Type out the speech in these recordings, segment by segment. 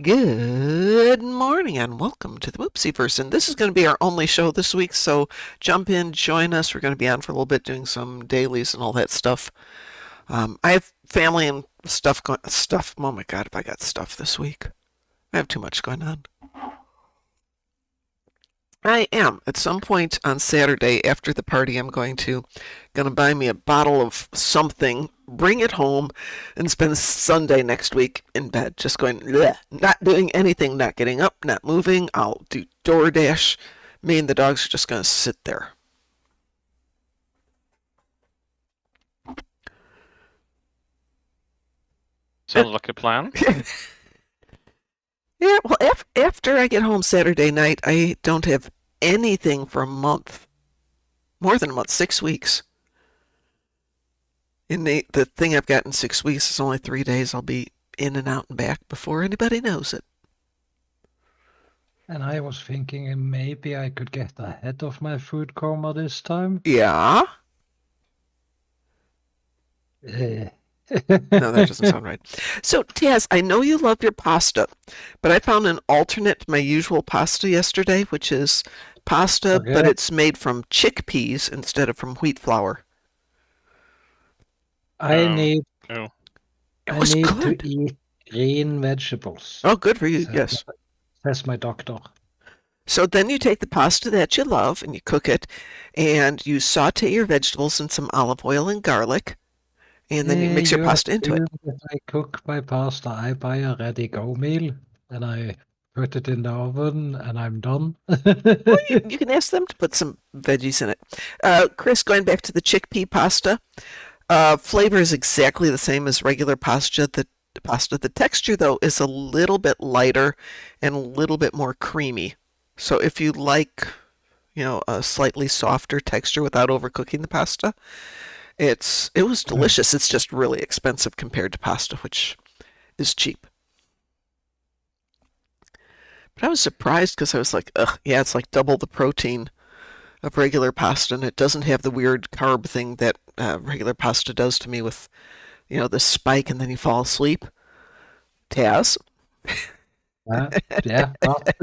Good morning and welcome to the Moopsyverse. And this is going to be our only show this week, so jump in, join us. We're going to be on for a little bit doing some dailies and all that stuff. I have family and stuff going. Stuff. Oh my God, if I got stuff this week, I have too much going on. I am at some point on Saturday after the party. I'm gonna buy me a bottle of something, bring it home, and spend Sunday next week in bed, just going bleh, not doing anything, not getting up, not moving. I'll do DoorDash. Me and the dogs are just gonna sit there. Sounds like a plan. Yeah, well, after I get home Saturday night, I don't have anything for a month, more than a month, 6 weeks. And the thing I've got in 6 weeks is only 3 days. I'll be in and out and back before anybody knows it. And I was thinking maybe I could get ahead of my food coma this time. Yeah? Eh. No, that doesn't sound right. So, Taz, I know you love your pasta, but I found an alternate to my usual pasta yesterday, which is pasta, but Okay. it's made from chickpeas instead of from wheat flour. I need Oh, It I was need to good. eat green vegetables, Oh, good for you, says, yes. says my doctor. So then you take the pasta that you love and you cook it, and you saute your vegetables in some olive oil and garlic, and then you mix your You pasta into it. assume that I cook my pasta, I buy a ready-go meal, and I put it in the oven, and I'm done. You can ask them to put some veggies in it. Chris, going back to the chickpea pasta, flavor is exactly the same as regular pasta. The texture, though, is a little bit lighter and a little bit more creamy. So if you like, a slightly softer texture without overcooking the pasta, it was delicious. It's just really expensive compared to pasta, which is cheap. But I was surprised because I was like, ugh, yeah, it's like double the protein of regular pasta, and it doesn't have the weird carb thing that regular pasta does to me with, the spike and then you fall asleep. Taz. Yeah, but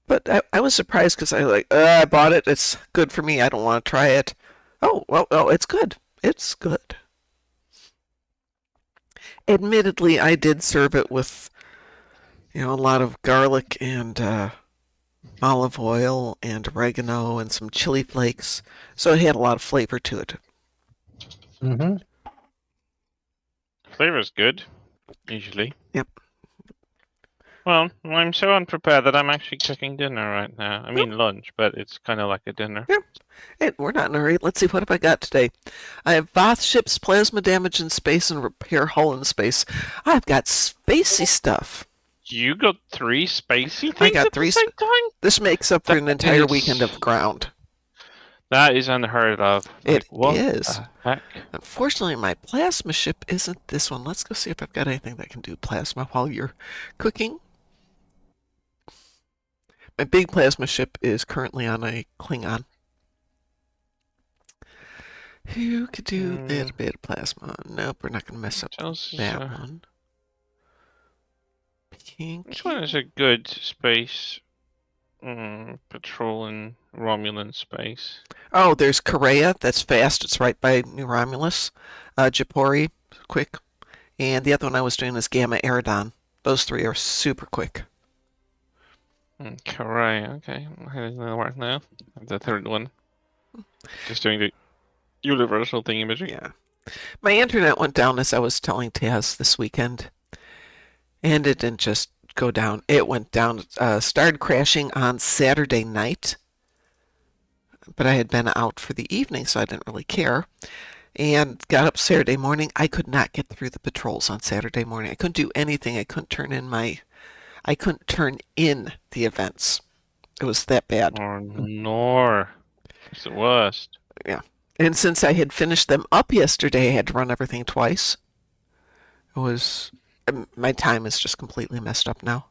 But I was surprised because I bought it. It's good for me. I don't want to try it. Oh, well, oh, it's good. It's good. Admittedly, I did serve it with, a lot of garlic and olive oil and oregano and some chili flakes. So it had a lot of flavor to it. mhm. flavor's good, usually. Yep. Well, I'm so unprepared that I'm actually cooking dinner right now. I mean lunch, but it's kind of like a dinner. Yep. Hey, we're not in a hurry. Let's see, what have I got today? I have Bath ships, plasma damage in space, and repair hull in space. I've got spacey stuff. You got 3 spacey I things got at the 3. same time? This makes up for an That entire is- weekend of ground. That is unheard of. It what is. the heck? Unfortunately, my plasma ship isn't this one. Let's go see if I've got anything that can do plasma while you're cooking. My big plasma ship is currently on a Klingon. Who could do that bit of plasma? Nope, we're not going to mess up that one. Pinky. Which one is a good space patrol in Romulan space? Oh, there's Korea. That's fast. It's right by New Romulus. Japori, quick. And the other one I was doing is Gamma Eridon. Those 3 are super quick. Korea, okay. Heading to work now. The 3rd one. Just doing the universal thingamajig. Yeah. My internet went down as I was telling Taz this weekend. And it didn't just go down. It went down. Started crashing on Saturday night. But I had been out for the evening, so I didn't really care. And got up Saturday morning. I could not get through the patrols on Saturday morning. I couldn't do anything. I couldn't turn in the events. It was that bad. Oh, no. It's the worst. Yeah. And since I had finished them up yesterday, I had to run everything twice. My time is just completely messed up now.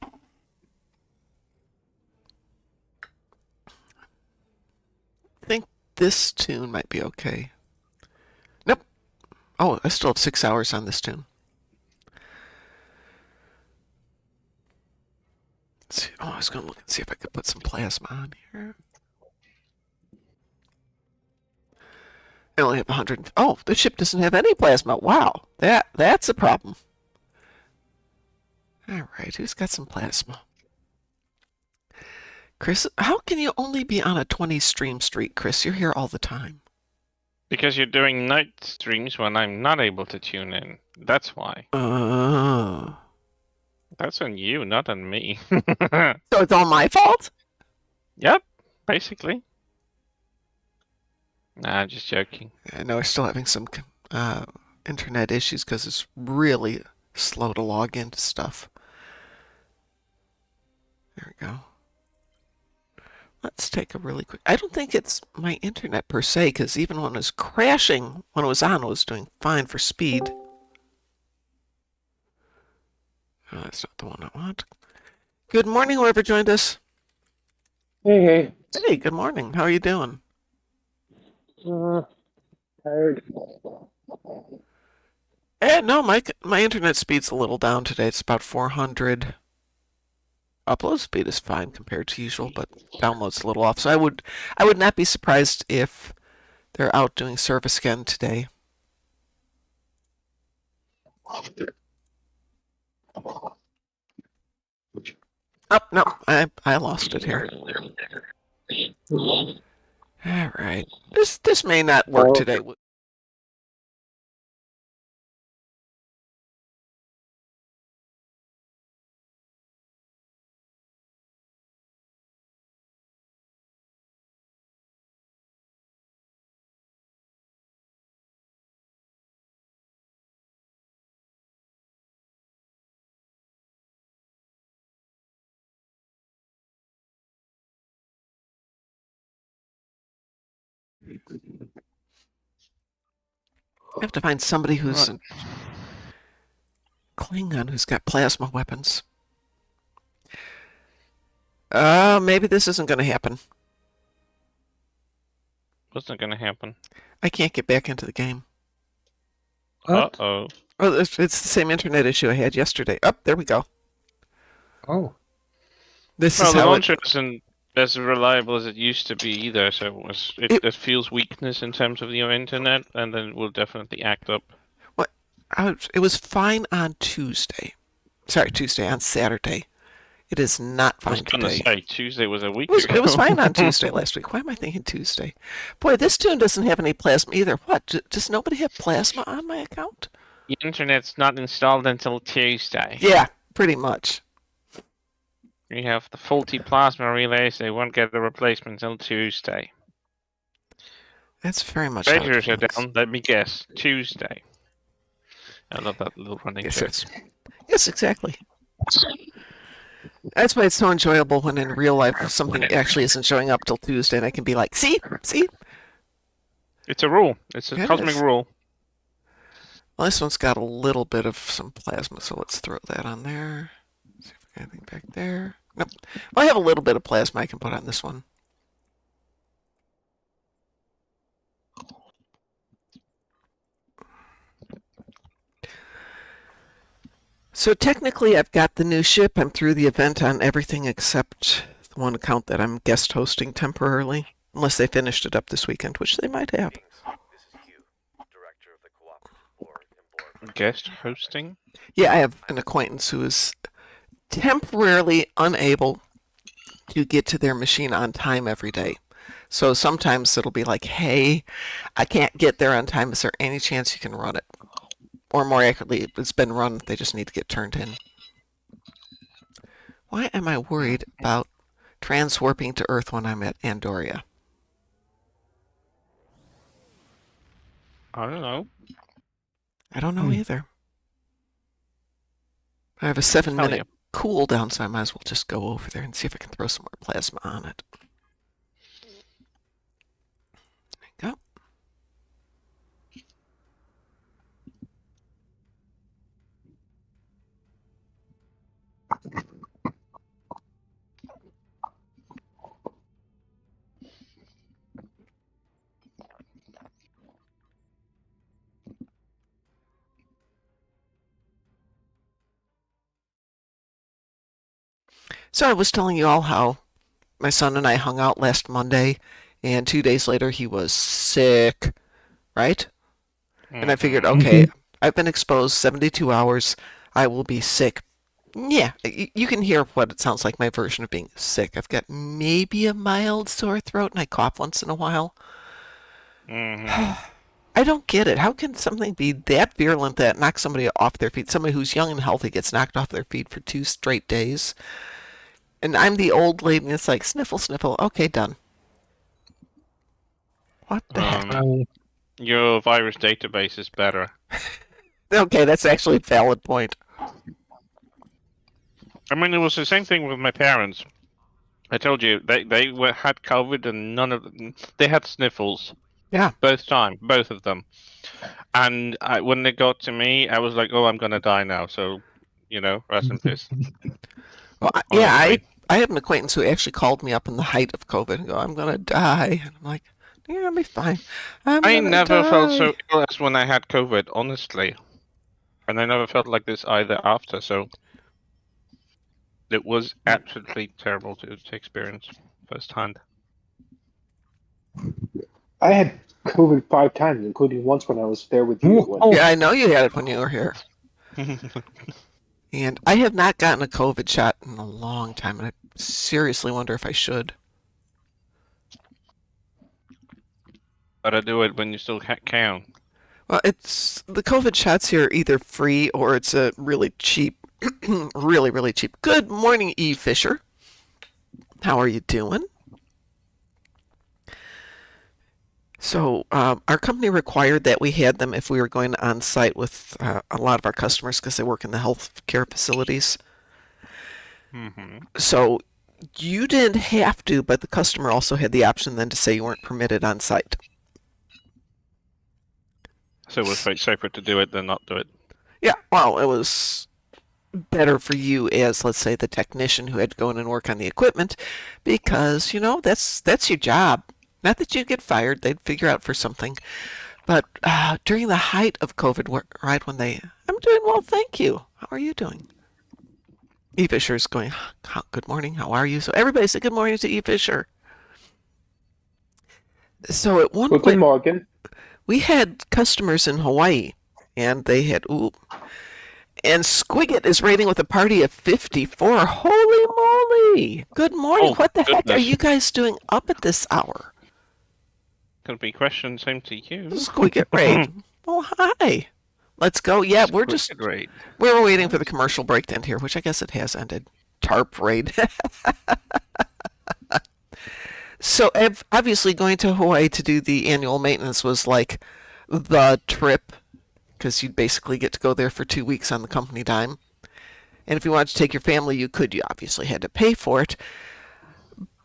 I think this tune might be okay. Nope. Oh, I still have 6 hours on this tune. was going to look and see if I could put some plasma on here. I only have 100. Oh, the ship doesn't have any plasma. Wow, that's a problem. All right, who's got some plasma? Chris, how can you only be on a 20 stream streak, Chris? You're here all the time. Because you're doing night streams when I'm not able to tune in. That's why. That's on you, not on me. So it's all my fault? Yep, basically. Nah, just joking. I know we're still having some internet issues because it's really slow to log into stuff. There we go. Let's take a really quick. I don't think it's my internet per se, because even when it was crashing, when it was on, it was doing fine for speed. Oh, that's not the one I want. Good morning, whoever joined us. Hey, Hey, good morning. How are you doing? tired. No, my internet speed's a little down today. It's about 400. Upload speed is fine compared to usual, but download's a little off. So I would not be surprised if they're out doing service again today. Oh, no, I lost it here. All right. This may not work today. I have to find somebody who's a Klingon who's got plasma weapons. Maybe this isn't going to happen. What's not gonna happen? I can't get back into the game. What? Uh-oh. Oh, it's the same internet issue I had yesterday. Oh, there we go. Oh, This Well, is the how launcher isn't as reliable as it used to be either, so it feels weakness in terms of your internet, and then it will definitely act up. it was fine on Tuesday. Sorry, Tuesday, on Saturday. It is not I was fine gonna today. say Tuesday was a week It was ago. fine on Tuesday last week. Why am I thinking Tuesday? Boy, this tune doesn't have any plasma either. What? Does nobody have plasma on my account? The internet's not installed until Tuesday. Yeah, pretty much. We have the faulty plasma relays. They won't get the replacement until Tuesday. That's very much how it Treasures are feels. down. Let me guess. Tuesday. I love that little running joke. Yes, exactly. That's why it's so enjoyable when in real life something actually isn't showing up till Tuesday, and I can be like, see? It's a rule. It's a It cosmic is. rule. Well, this one's got a little bit of some plasma, so let's throw that on there. See if we got anything back there. Nope. Well, I have a little bit of plasma I can put on this one. So technically, I've got the new ship. I'm through the event on everything except the one account that I'm guest hosting temporarily, unless they finished it up this weekend, which they might have. Guest hosting? Yeah, I have an acquaintance who is temporarily unable to get to their machine on time every day. So sometimes it'll be like, hey, I can't get there on time. Is there any chance you can run it? Or more accurately, it's been run. They just need to get turned in. Why am I worried about transwarping to Earth when I'm at Andoria? I don't know. I don't know either. I have a 7-minute cooldown, so I might as well just go over there and see if I can throw some more plasma on it. There you go. So I was telling you all how my son and I hung out last Monday, and 2 days later he was sick, right? And I figured, Mhm. okay, I've been exposed 72 hours. I will be sick. Yeah, you can hear what it sounds like, my version of being sick. I've got maybe a mild sore throat and I cough once in a while. Mhm. I don't get it. How can something be that virulent that knocks somebody off their feet? Somebody who's young and healthy gets knocked off their feet for 2 straight days. And I'm the old lady and it's like, sniffle, sniffle. Okay, done. What the heck? Well, Your virus database is better. Okay, that's actually a valid point. I mean, it was the same thing with my parents. I told you had COVID and none of them. They had sniffles Yeah. both of them. And when they got to me, I was like, "Oh, I'm gonna die now." So, rest in peace. Well, yeah, Honestly, I have an acquaintance who actually called me up in the height of COVID and go, I'm going to die. And I'm like, you're going to be fine. I'm I going to never felt so die. ill as when I had COVID. Honestly, and I never felt like this either after. So it was absolutely terrible to experience firsthand. I had COVID 5 times, including once when I was there with you. oh, Yeah, I know you had it when you were here. And I have not gotten a COVID shot in a long time. And I seriously wonder if I should. Gotta do it when you still can. Well, it's the COVID shots here are either free or it's a really cheap, really, really cheap. Good morning, E. Fisher. How are you doing? So our company required that we had them if we were going on site with a lot of our customers because they work in the health care facilities. Hmm. So you didn't have to, but the customer also had the option then to say you weren't permitted on site. So it was safer to do it than not do it. Yeah, well, it was better for you as, let's say, the technician who had to go in and work on the equipment because, that's your job. Not that you'd get fired, they'd figure out for something. But during the height of COVID, right when I'm doing well, thank you. How are you doing? E. Fisher's going, good morning, how are you? So everybody said good morning to E. Fisher. So at one Guten point, Morgen. we had customers in Hawaii, and they had, and Squigget is rating with a party of 54. Holy moly! Good morning. Oh, What the heck are goodness. you guys doing up at this hour? Could be question same to you. Squigget raid. Oh, hi. Let's go. Yeah, we're waiting for the commercial break to end here, which I guess it has ended. Tarp raid. So obviously going to Hawaii to do the annual maintenance was like the trip because you'd basically get to go there for 2 weeks on the company dime. And if you wanted to take your family, you could. You obviously had to pay for it.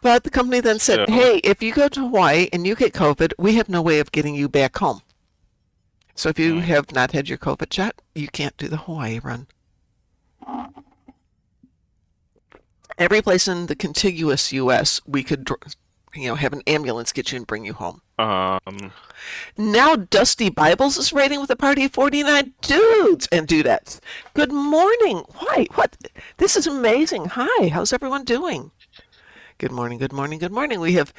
But the company then said, So- hey, if you go to Hawaii and you get COVID, we have no way of getting you back home. So if you have not had your COVID shot, you can't do the Hawaii run. Every place in the contiguous U.S., we could, have an ambulance get you and bring you home. Now Dusty Bibles is rating with a party of 49 dudes and dudettes. Good morning. Why? What? This is amazing. Hi. How's everyone doing? Good morning, good morning, good morning. We have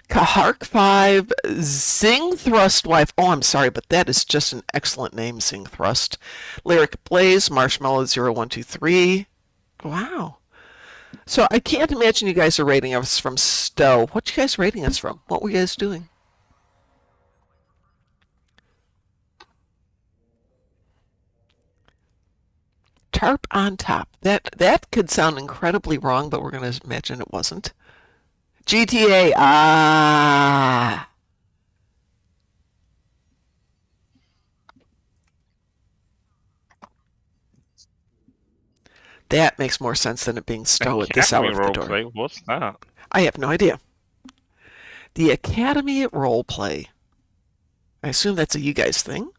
Kahark 5, Zing Thrust Wife. Oh, I'm sorry, but that is just an excellent name, Zing Thrust. Lyric Blaze, Marshmallow 0123. Wow. So I can't imagine you guys are rating us from Stowe. What you guys rating us from? What were you guys doing? Tarp on top. That could sound incredibly wrong, but we're going to imagine it wasn't. GTA. Ah. That makes more sense than it being Stowe at this hour of the door. Roleplay. What's that? I have no idea. The Academy Roleplay. I assume that's a you guys thing.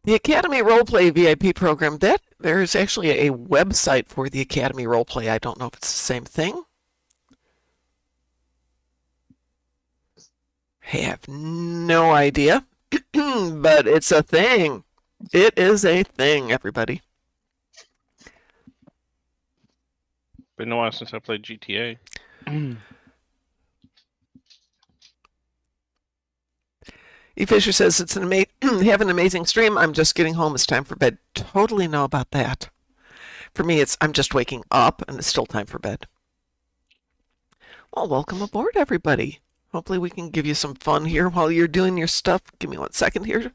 The Academy Roleplay VIP program, there's actually a website for the Academy Roleplay. I don't know if it's the same thing. Have no idea. But it's a thing. It is a thing, everybody. Been a while since I played GTA. E. Fisher says it's have an amazing stream. I'm just getting home. It's time for bed. Totally know about that. For me, it's I'm just waking up and it's still time for bed. Well, welcome aboard, everybody. Hopefully we can give you some fun here while you're doing your stuff. Give me 1 second here.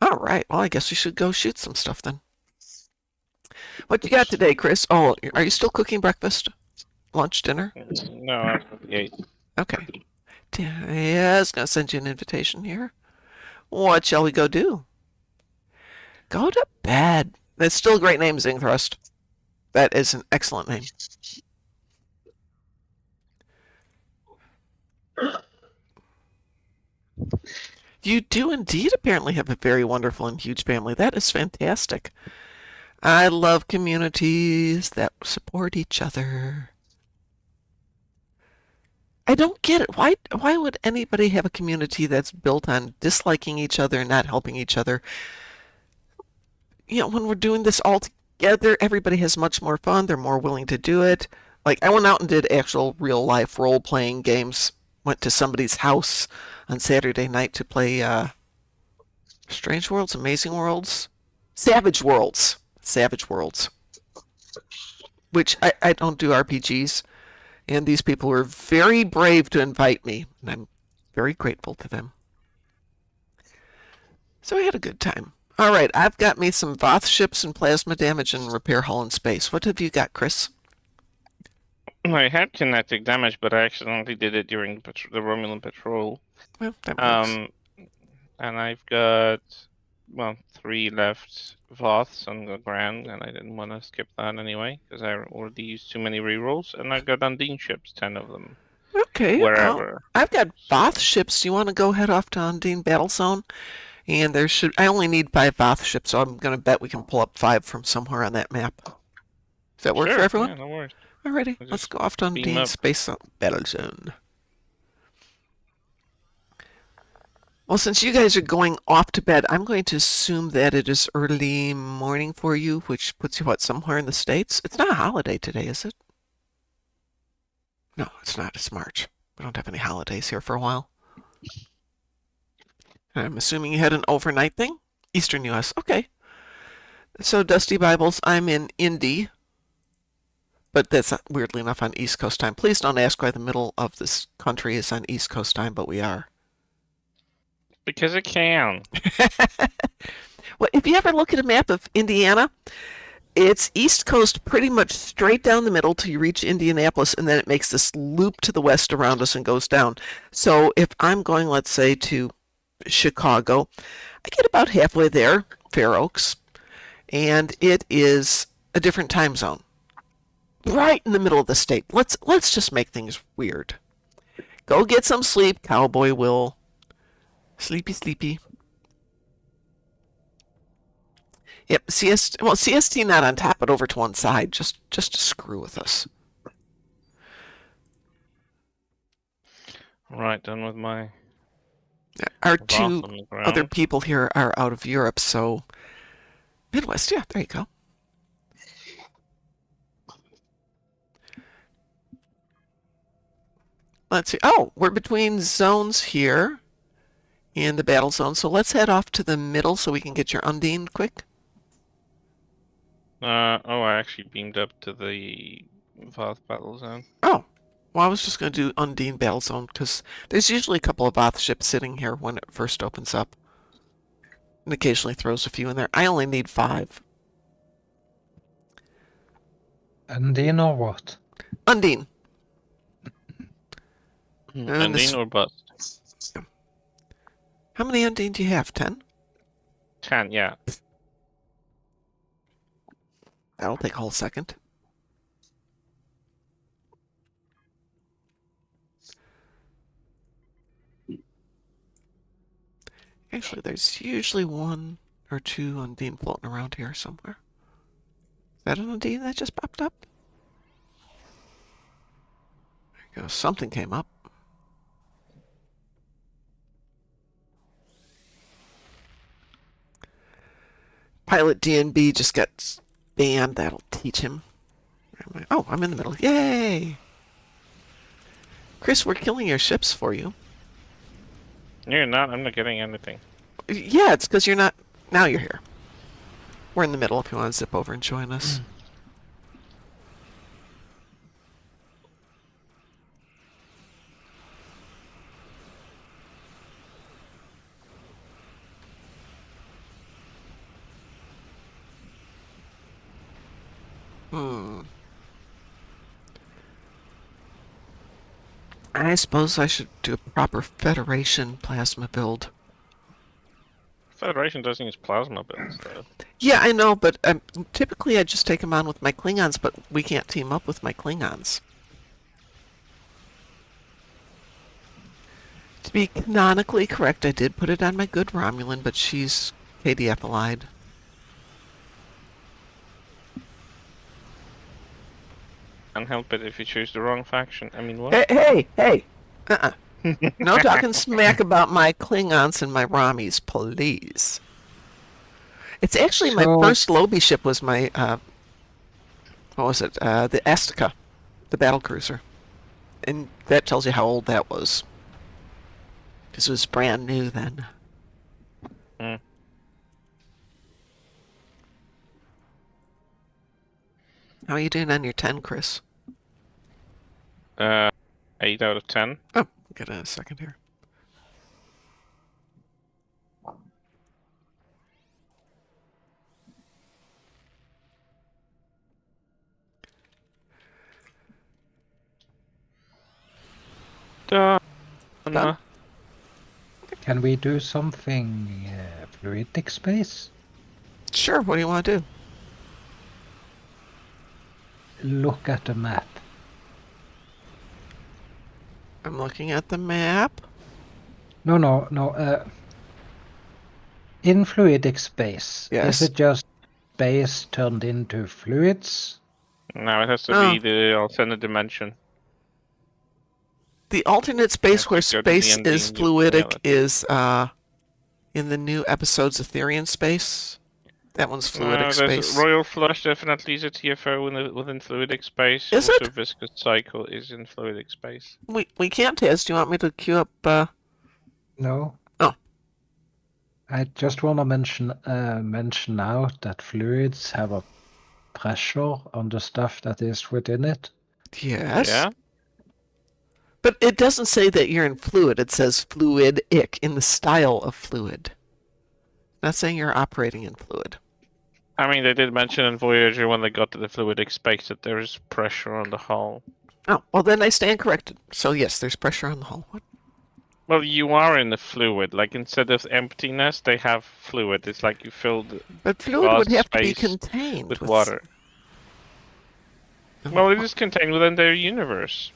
All right. Well, I guess we should go shoot some stuff then. What you got today, Chris? Oh, are you still cooking breakfast? Lunch, dinner? No, I ate. Okay. Yeah, I was going to send you an invitation here. What shall we go do? Go to bed. That's still a great name, Zingthrust. That is an excellent name. You do indeed apparently have a very wonderful and huge family. That is fantastic. I love communities that support each other. I don't get it. Why would anybody have a community that's built on disliking each other and not helping each other? You know, when we're doing this all together, everybody has much more fun. They're more willing to do it. Like, I went out and did actual real life role playing games. Went to somebody's house on Saturday night to play Strange Worlds, Amazing Worlds, Savage Worlds. Savage Worlds. Which I don't do RPGs. And these people were very brave to invite me. And I'm very grateful to them. So we had a good time. All right, I've got me some Voth ships and plasma damage and repair hull in space. What have you got, Chris? I had kinetic damage, but I accidentally did it during the Romulan patrol. Well, that works. And I've got, well, 3 left Voths on the ground, and I didn't want to skip that anyway, because I already used too many rerolls, and I got Undine ships, 10 of them. Okay. Wherever. I've got Voth ships. Do you want to go head off to Undine Battle Zone? And I only need 5 Voth ships, so I'm going to bet we can pull up 5 from somewhere on that map. Does that work for everyone? Yeah, no worries. Alrighty, I'll let's just go off to beam Undine up. Space Battle Zone. Well, since you guys are going off to bed, I'm going to assume that it is early morning for you, which puts you, what, somewhere in the States? It's not a holiday today, is it? No, it's not. It's March. We don't have any holidays here for a while. I'm assuming you had an overnight thing? Eastern U.S. Okay. So, Dusty Bibles, I'm in Indy. But that's weirdly enough on East Coast time. Please don't ask why the middle of this country is on East Coast time, but we are. Because it can. Well, if you ever look at a map of Indiana, it's East Coast pretty much straight down the middle till you reach Indianapolis, and then it makes this loop to the west around us and goes down. So if I'm going, let's say, to Chicago, I get about halfway there, Fair Oaks, and it is a different time zone. Right in the middle of the state. Let's just make things weird. Go get some sleep, Cowboy Will. Sleepy, sleepy. Yep, CST not on top, but over to one side, just to screw with us. Right, done with my Our Voth 2 on the ground. other people here are out of Europe, so Midwest, yeah, there you go. Let's see. Oh, we're between zones here in the battle zone, so let's head off to the middle so we can get your Undine quick. I actually beamed up to the Voth battle zone. Oh, well, I was just going to do Undine Battle Zone because there's usually a couple of Voth ships sitting here when it first opens up. And occasionally throws a few in there. I only need 5. Undine or what? Undine. Undine or bust? How many Undine do you have? 10? 10, yeah. That'll take a whole second. Actually, there's usually 1 or 2 Undine floating around here somewhere. Is that an Undine that just popped up? There you go. Something came up. Pilot DNB just got banned. That'll teach him. Oh, I'm in the middle. Yay! Chris, we're killing your ships for you. You're not. I'm not getting anything. Yeah, it's because you're not. Now you're here. We're in the middle if you want to zip over and join us. I suppose I should do a proper Federation plasma build. Federation doesn't use plasma builds, though. Yeah, I know, but typically I just take them on with my Klingons, but we can't team up with my Klingons. To be canonically correct, I did put it on my good Romulan, but she's KDF allied. Can't help it if you choose the wrong faction. I mean, what? Hey! No talking smack about my Klingons and my Ramis, please. It's actually my first Lobby ship was my, what was it? The Estica, the battle cruiser. And that tells you how old that was. Because it was brand new then. Hmm. How are you doing on your 10, Chris? 8 out of 10. Oh, get a second here. Done. Can we do something fluidic space? Sure, what do you want to do? Look at the map. I'm looking at the map. No. In fluidic space, Yes. is it just space turned into fluids? No, it has to Oh. be the alternate dimension. The alternate space Yeah, where just go to the space ending, is you fluidic nail it. is in the new episode's Etherean space. That one's fluidic space. Royal Flush definitely is a TFO within fluidic space. Is also, it? Viscous Cycle is in fluidic space. We can't test. Do you want me to queue up? No. Oh. I just want to mention out that fluids have a pressure on the stuff that is within it. Yes. Yeah. But it doesn't say that you're in fluid. It says fluidic in the style of fluid. Not saying you're operating in fluid. I mean, they did mention in Voyager when they got to the fluidic space that there is pressure on the hull. Oh, well then I stand corrected. So yes, there's pressure on the hull. What? Well, you are in the fluid. Like, instead of emptiness, they have fluid. It's like you filled But fluid would have to be space contained with water. Oh. Well, it is contained within their universe.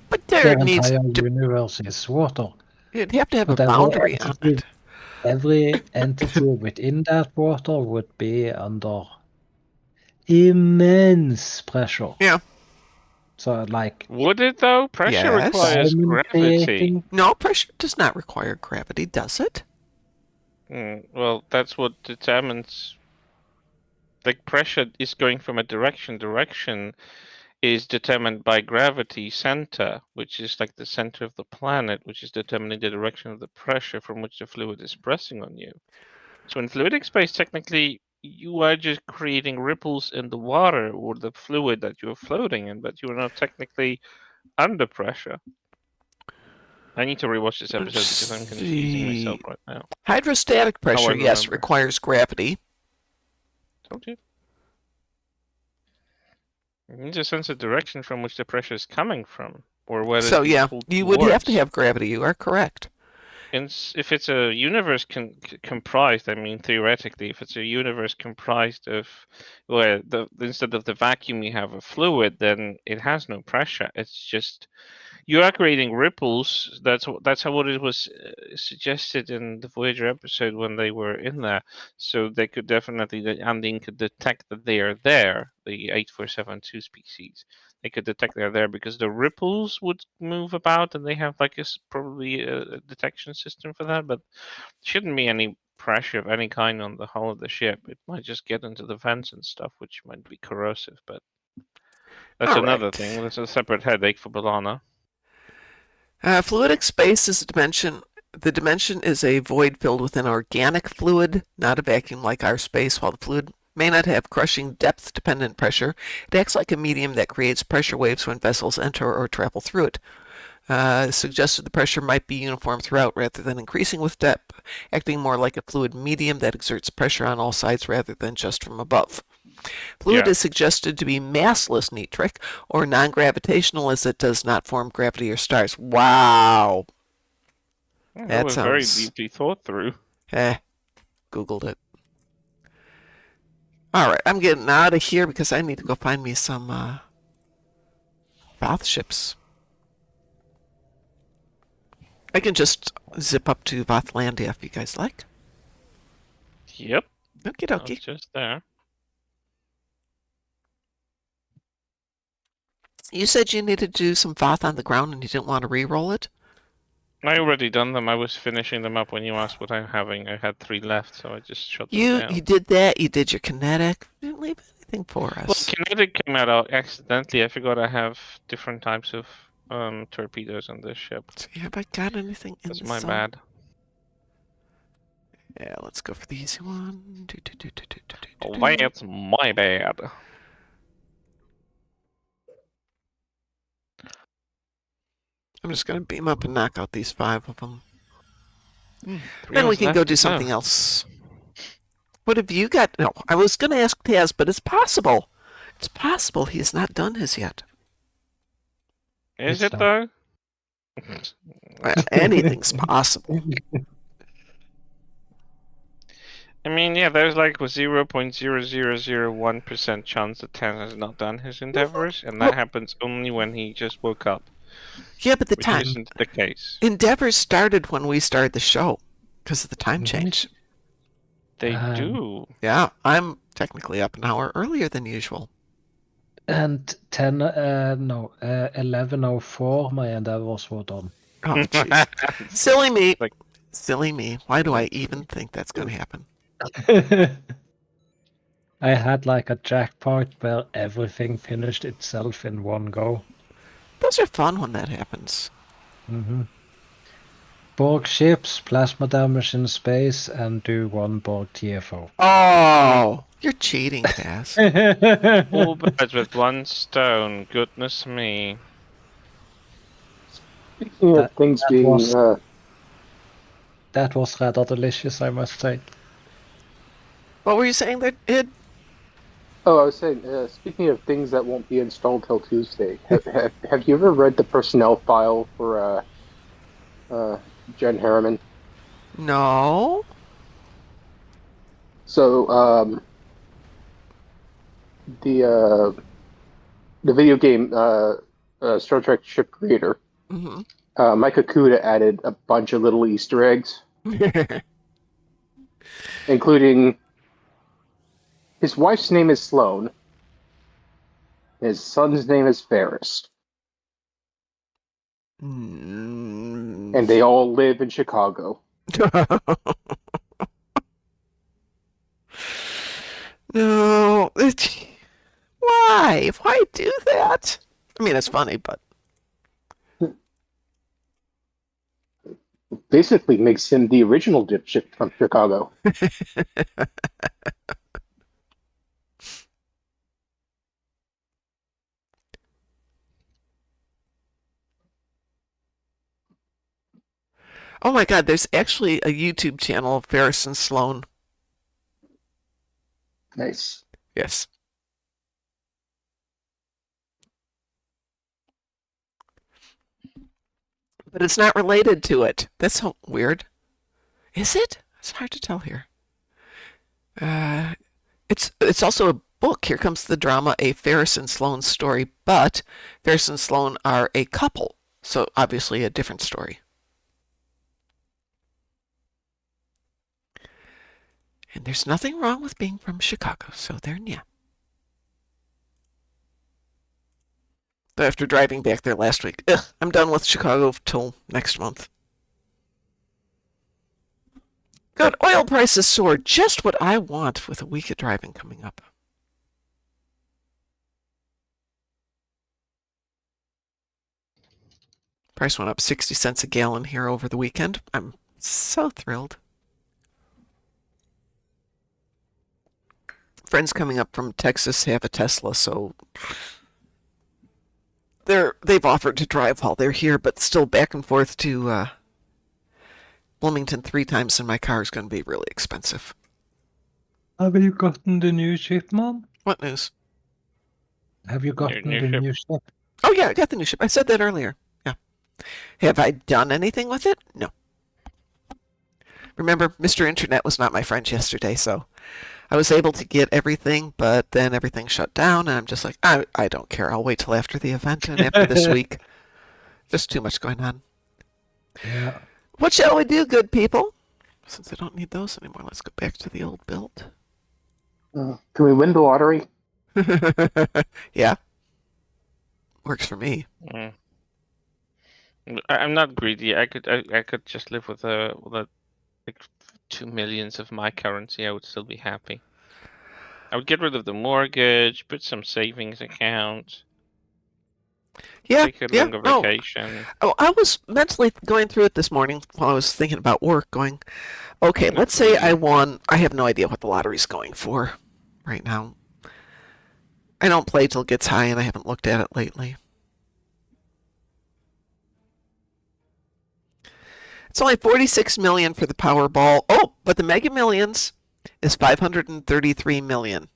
But there The needs entire to. universe is water. You'd have to have a But every boundary on entity- it. Every entity within that water would be under immense pressure. Yeah. So, like, Would it, though? Pressure Yes. requires gravity. creating- No, pressure does not require gravity, does it? Well, that's what determines. Like, pressure is going from a direction. Direction is determined by gravity center, which is like the center of the planet, which is determining the direction of the pressure from which the fluid is pressing on you. So in fluidic space, technically, you are just creating ripples in the water or the fluid that you're floating in, but you are not technically under pressure. I need to rewatch this episode because I'm confusing myself right now. Hydrostatic pressure, I yes, remember. requires gravity. Told you. You need to sense the direction from which the pressure is coming from, or whether So it's being yeah, pulled you would have to towards. have gravity. You are correct. And if it's a universe comprised, I mean, theoretically, if it's a universe comprised of, well, instead of the vacuum you have a fluid, then it has no pressure. It's just you are creating ripples. That's how it was suggested in the Voyager episode when they were in there. So they could definitely, the Andine could detect that they are there. The 8472 species. They could detect they're there because the ripples would move about, and they have like probably a detection system for that. But shouldn't be any pressure of any kind on the hull of the ship, it might just get into the vents and stuff, which might be corrosive. But that's All another right. thing. That's a separate headache for Balana. Fluidic space is a dimension. The dimension is a void filled with an organic fluid, not a vacuum like our space. While the fluid may not have crushing depth-dependent pressure, it acts like a medium that creates pressure waves when vessels enter or travel through it. Suggested the pressure might be uniform throughout rather than increasing with depth, acting more like a fluid medium that exerts pressure on all sides rather than just from above. Fluid Yeah. is suggested to be massless, neat trick, or non-gravitational as it does not form gravity or stars. Wow. Yeah, that That was very sounds... deeply thought through. Googled it. All right, I'm getting out of here because I need to go find me some Voth ships. I can just zip up to Vothlandia if you guys like. Yep. Okie I was dokie. just there. You said you needed to do some Voth on the ground and you didn't want to re-roll it? I already done them. I was finishing them up when you asked what I'm having. I had 3 left, so I just shut them You down. did that. You did your kinetic. You didn't leave anything for Well, us. kinetic came out accidentally. I forgot I have different types of torpedoes on this ship. So have I got anything in That's the my zone? bad. Yeah, let's go for the easy one. That's my bad. I'm just going to beam up and knock out these 5 of them. Three Then we hours can go left do to something else. What have you got? No, I was going to ask Taz, but it's possible. It's possible he has not done his yet. Is It's it though? Anything's possible. I mean, yeah, there's like a 0.0001% chance that Tan has not done his endeavors, and that Well- happens only when he just woke up, Yeah, but the which time isn't the case. endeavors started when we started the show because of the time change. They do. Yeah, I'm technically up an hour earlier than usual. And 11:04, my endeavors were done. Oh, jeez. Silly me. Like- Silly me. Why do I even think that's going to happen? I had like a jackpot where everything finished itself in one go. Those are fun when that happens. Borg ships, plasma damage in space, and do 1 Borg TFO. Oh, you're cheating, Taz. All birds with one stone. Goodness me. Speaking of things that being, was- That was rather delicious, I must say. What were you saying there, Id? oh, I was saying, speaking of things that won't be installed till Tuesday, have you ever read the personnel file for Jen Harriman? No. So, the video game Star Trek Ship Creator, Mm-hmm. Mike Okuda added a bunch of little Easter eggs, including his wife's name is Sloane, his son's name is Ferris, and they all live in Chicago. No. Why? Why do that? I mean, it's funny, but Basically makes him the original dipshit from Chicago. oh my God, there's actually a YouTube channel of Ferris and Sloan. Nice. Yes. But it's not related to it. That's so weird. Is it? It's hard to tell here. It's also a book. Here comes the drama, a Ferris and Sloan story, but Ferris and Sloan are a couple, so obviously a different story. And there's nothing wrong with being from Chicago, so there, yeah. After driving back there last week, I'm done with Chicago till next month. Good. Oil prices soared. Just what I want with a week of driving coming up. Price went up 60 cents a gallon here over the weekend. I'm so thrilled. Friends coming up from Texas have a Tesla, so they've offered to drive while they're here, but still back and forth to Bloomington 3 times in my car is going to be really expensive. Have you gotten the new ship, Mom? What news? Have you gotten new the ship. new ship? Oh yeah, I got the new ship. I said that earlier. Yeah. Have I done anything with it? No. Remember, Mr. Internet was not my friend yesterday, so I was able to get everything, but then everything shut down, and I'm just like, I don't care. I'll wait till after the event and after this week. Just too much going on. Yeah. What shall we do, good people? Since I don't need those anymore, let's go back to the old build. Can we win the lottery? Yeah. Works for me. Mm. I'm not greedy. I could just live with like 2 millions of my currency. I would still be happy. I would get rid of the mortgage, put some savings account, Yeah, take a yeah. longer No. vacation. Oh, I was mentally going through it this morning while I was thinking about work, going, okay, let's say I won. I have no idea what the lottery's going for right now. I don't play till it gets high, and I haven't looked at it lately. It's only 46 million for the Powerball. Oh, but the Mega Millions is 533 million.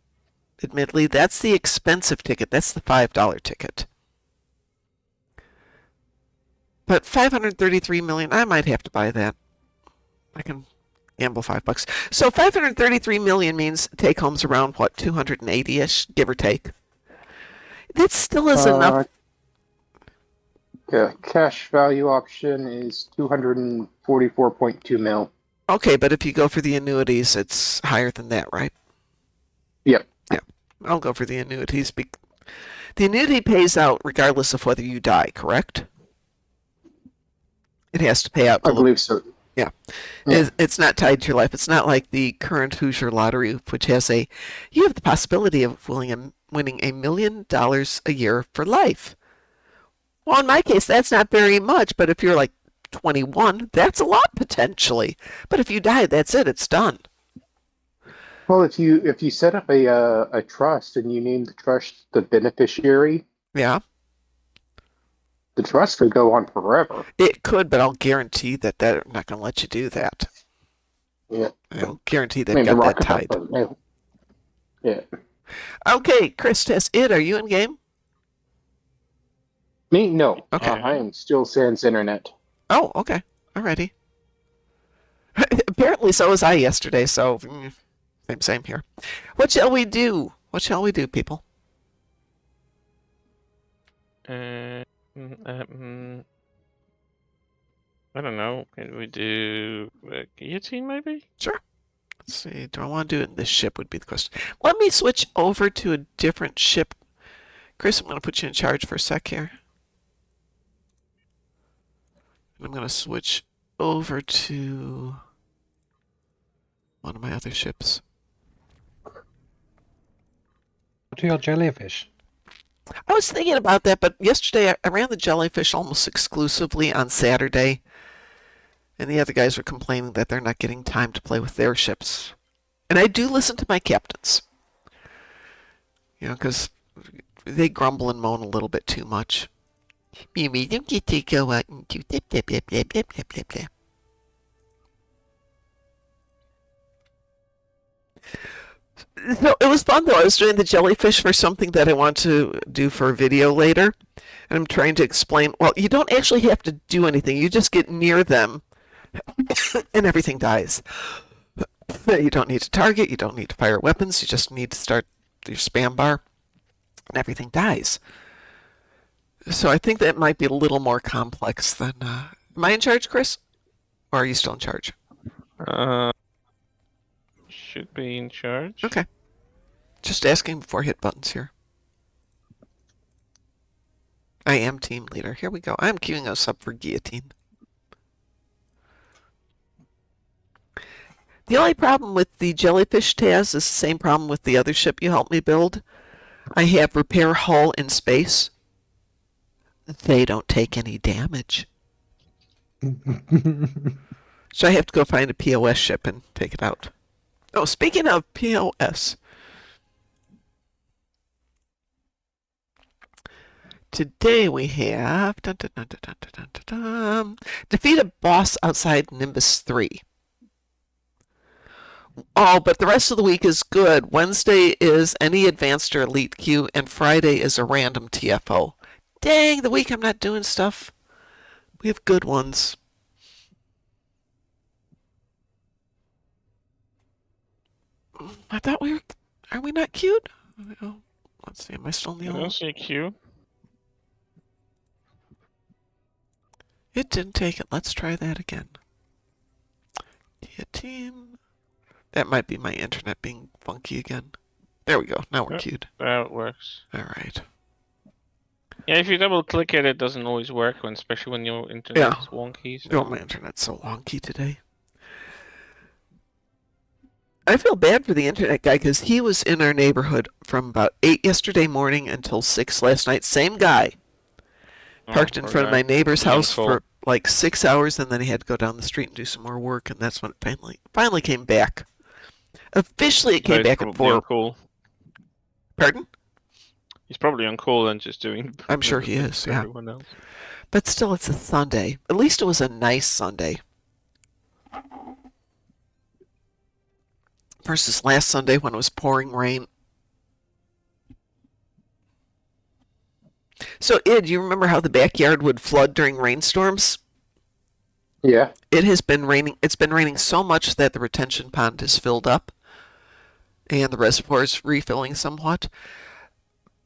Admittedly, that's the expensive ticket. That's the $5 ticket. But 533 million, I might have to buy that. I can gamble $5. So 533 million means take home's around what, 280-ish, give or take. That still is enough. Yeah, cash value option is 244.2 mil. Okay, but if you go for the annuities, it's higher than that, right? Yep. Yeah, I'll go for the annuities. The annuity pays out regardless of whether you die, correct? It has to pay out. I believe so. Yeah. Yeah. It's not tied to your life. It's not like the current Hoosier lottery, which has you have the possibility of winning $1 million a year for life. Well, in my case, that's not very much, but if you're like 21, that's a lot potentially. But if you die, that's it. It's done. Well, if you set up a trust and you name the trust the beneficiary, Yeah. the trust could go on forever. It could, but I'll guarantee that they're not going to let you do that. Yeah. I'll guarantee they've I mean, got that tied. Yeah. Okay, Chris, test it. Are you in game? Me? No. Okay. I am still sans internet. Oh, okay. Alrighty. Apparently, so was I yesterday, so same here. What shall we do? What shall we do, people? I don't know. Can we do guillotine maybe? Sure. Let's see. Do I want to do it in this ship would be the question. Let me switch over to a different ship. Chris, I'm going to put you in charge for a sec here. I'm going to switch over to one of my other ships. What are your jellyfish? I was thinking about that, but yesterday I ran the jellyfish almost exclusively on Saturday, and the other guys were complaining that they're not getting time to play with their ships. And I do listen to my captains, because they grumble and moan a little bit too much. Mimi, don't get to go out and do blah, blah, blah, blah, blah, blah, blah, blah. So it was fun, though. I was doing the jellyfish for something that I want to do for a video later. And I'm trying to explain, well, you don't actually have to do anything. You just get near them and everything dies. You don't need to target. You don't need to fire weapons. You just need to start your spam bar and everything dies. So I think that might be a little more complex than... am I in charge, Chris? Or are you still in charge? Should be in charge. Okay. Just asking before I hit buttons here. I am team leader. Here we go. I'm queuing us up for guillotine. The only problem with the jellyfish Taz is the same problem with the other ship you helped me build. I have repair hull in space. They don't take any damage. So I have to go find a POS ship and take it out. Oh, speaking of POS, today we have defeat a boss outside Nimbus 3. Oh, but the rest of the week is good. Wednesday is any advanced or elite queue, and Friday is a random TFO. Dang, the week I'm not doing stuff. We have good ones. I thought we were. Are we not queued? Oh, let's see. Am I still in the I don't old? see a queue. It didn't take it. Let's try that again. Team. That might be my internet being funky again. There we go. Now we're Yep. queued. There it works. All right. Yeah, if you double click it, it doesn't always work, especially when your internet Yeah. is wonky. Oh, So. my internet's so wonky today. I feel bad for the internet guy because he was in our neighborhood from about 8 yesterday morning until 6 last night. Same guy. Parked in Poor front of guy. my neighbor's Being house full. for like 6 hours, and then he had to go down the street and do some more work, and that's when it finally came back. Officially, it So came he's back at probably on 4. call. Pardon? He's probably on call and just doing. I'm sure he everything is, for yeah. Everyone else. But still, it's a Sunday. At least it was a nice Sunday. Versus last Sunday when it was pouring rain. So, Id, you remember how the backyard would flood during rainstorms? Yeah. It has been raining. It's been raining so much that the retention pond is filled up, and the reservoir is refilling somewhat.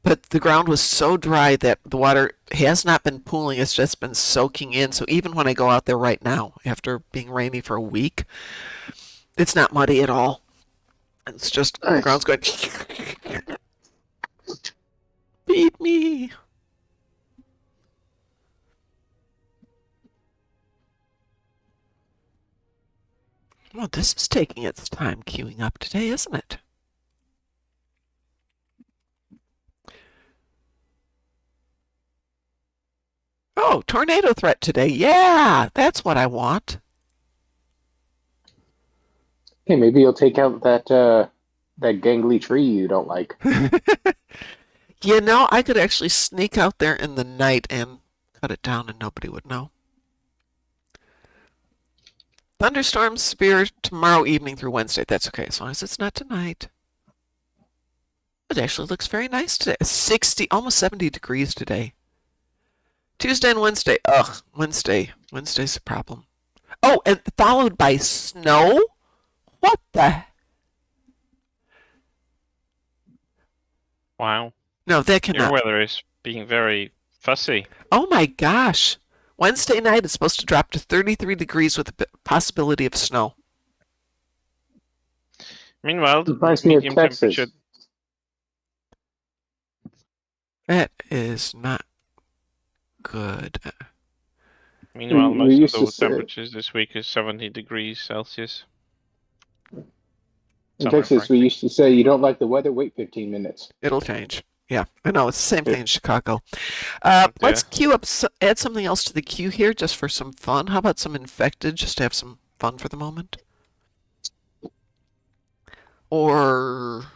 But the ground was so dry that the water has not been pooling. It's just been soaking in. So even when I go out there right now, after being rainy for a week, it's not muddy at all. It's just the Nice. ground's going. Beat me. Well, this is taking its time queuing up today, isn't it? Oh, tornado threat today. Yeah, that's what I want. Hey, maybe you'll take out that gangly tree you don't like. You know, I could actually sneak out there in the night and cut it down and nobody would know. Thunderstorms severe tomorrow evening through Wednesday. That's okay, as long as it's not tonight. It actually looks very nice today. 60, almost 70 degrees today. Tuesday and Wednesday. Ugh, Wednesday's a problem. Oh, and followed by snow? What the? Wow. No, that Your cannot. weather is being very fussy. Oh my gosh. Wednesday night is supposed to drop to 33 degrees with a possibility of snow. Meanwhile, the Reminds me of medium Texas. temperature. That is not good. Meanwhile, We most of used to those say- temperatures this week is 70 degrees Celsius. In Summer, Texas, we frankly. used to say, you don't like the weather, wait 15 minutes. It'll change. Yeah, I know. It's the same thing in Chicago. Yeah. Let's queue up, add something else to the queue here just for some fun. How about some infected, just to have some fun for the moment? Or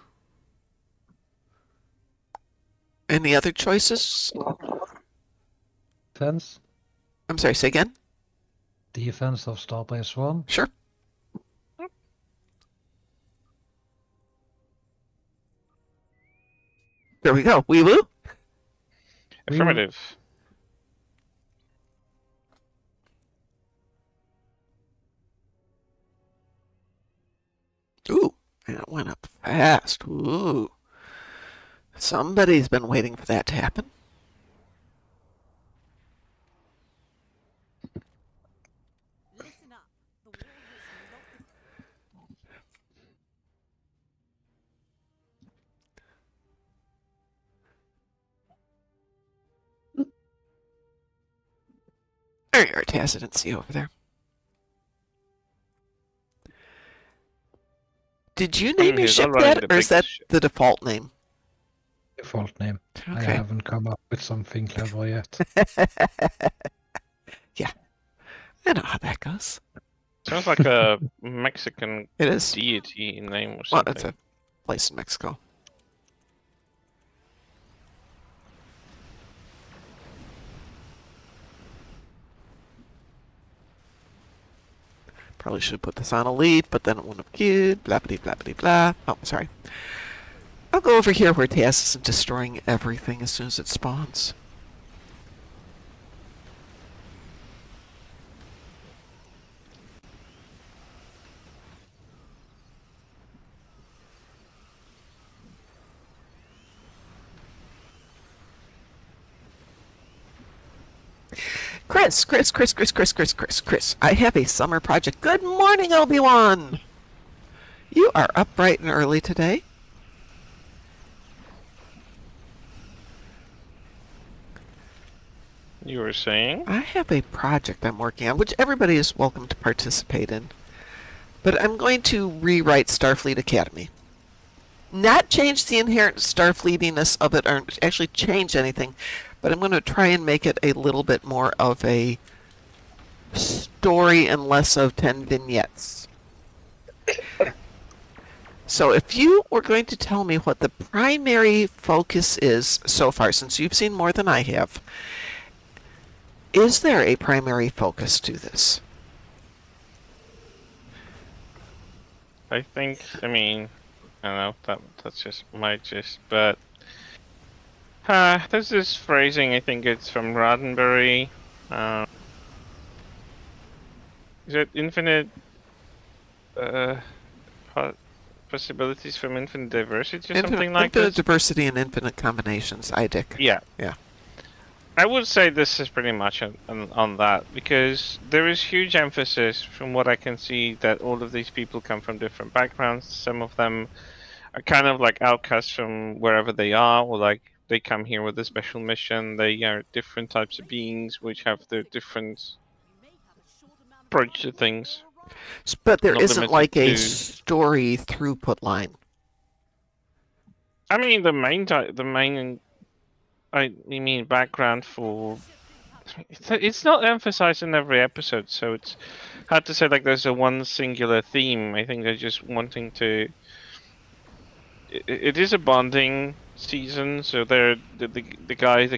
any other choices? Defense? I'm sorry, say again? Defense of Starbase 1? Sure. There we go. Wee woo. Affirmative. Ooh, that went up fast. Ooh. Somebody's been waiting for that to happen. Listen up. The war has not begun. There you are, Taz. I didn't see you over there. Did you I name mean, your he's ship already that, the or is that biggest ship. the default name? Default name. I Okay. haven't come up with something clever yet. Yeah, I know how that goes. Sounds like a Mexican It is. deity name or Well, something. it's a place in Mexico. Probably should put this on elite, but then it wouldn't have queued. Blah blah blah blah blah. Oh, sorry. I'll go over here where Taz isn't destroying everything as soon as it spawns. Chris. I have a summer project. Good morning, Obi-Wan. You are up bright and early today. You were saying? I have a project I'm working on, which everybody is welcome to participate in. But I'm going to rewrite Starfleet Academy. Not change the inherent Starfleetiness of it, or actually change anything, but I'm going to try and make it a little bit more of a story and less of 10 vignettes. So if you were going to tell me what the primary focus is so far, since you've seen more than I have, is there a primary focus to this? I think. I mean, I don't know. That's just my gist, but there's this phrasing. I think it's from Roddenberry. Is it infinite possibilities from infinite diversity or something like Infinite this? diversity and infinite combinations, IDIC. Yeah. Yeah. I would say this is pretty much on that, because there is huge emphasis from what I can see that all of these people come from different backgrounds. Some of them are kind of like outcasts from wherever they are, or like they come here with a special mission. They are different types of beings which have their different approach to things. But there Not isn't limited like a to. story throughput line. I mean, I mean background for. It's not emphasized in every episode, so it's hard to say like there's a one singular theme. I think they're just wanting to. It is a bonding season, so the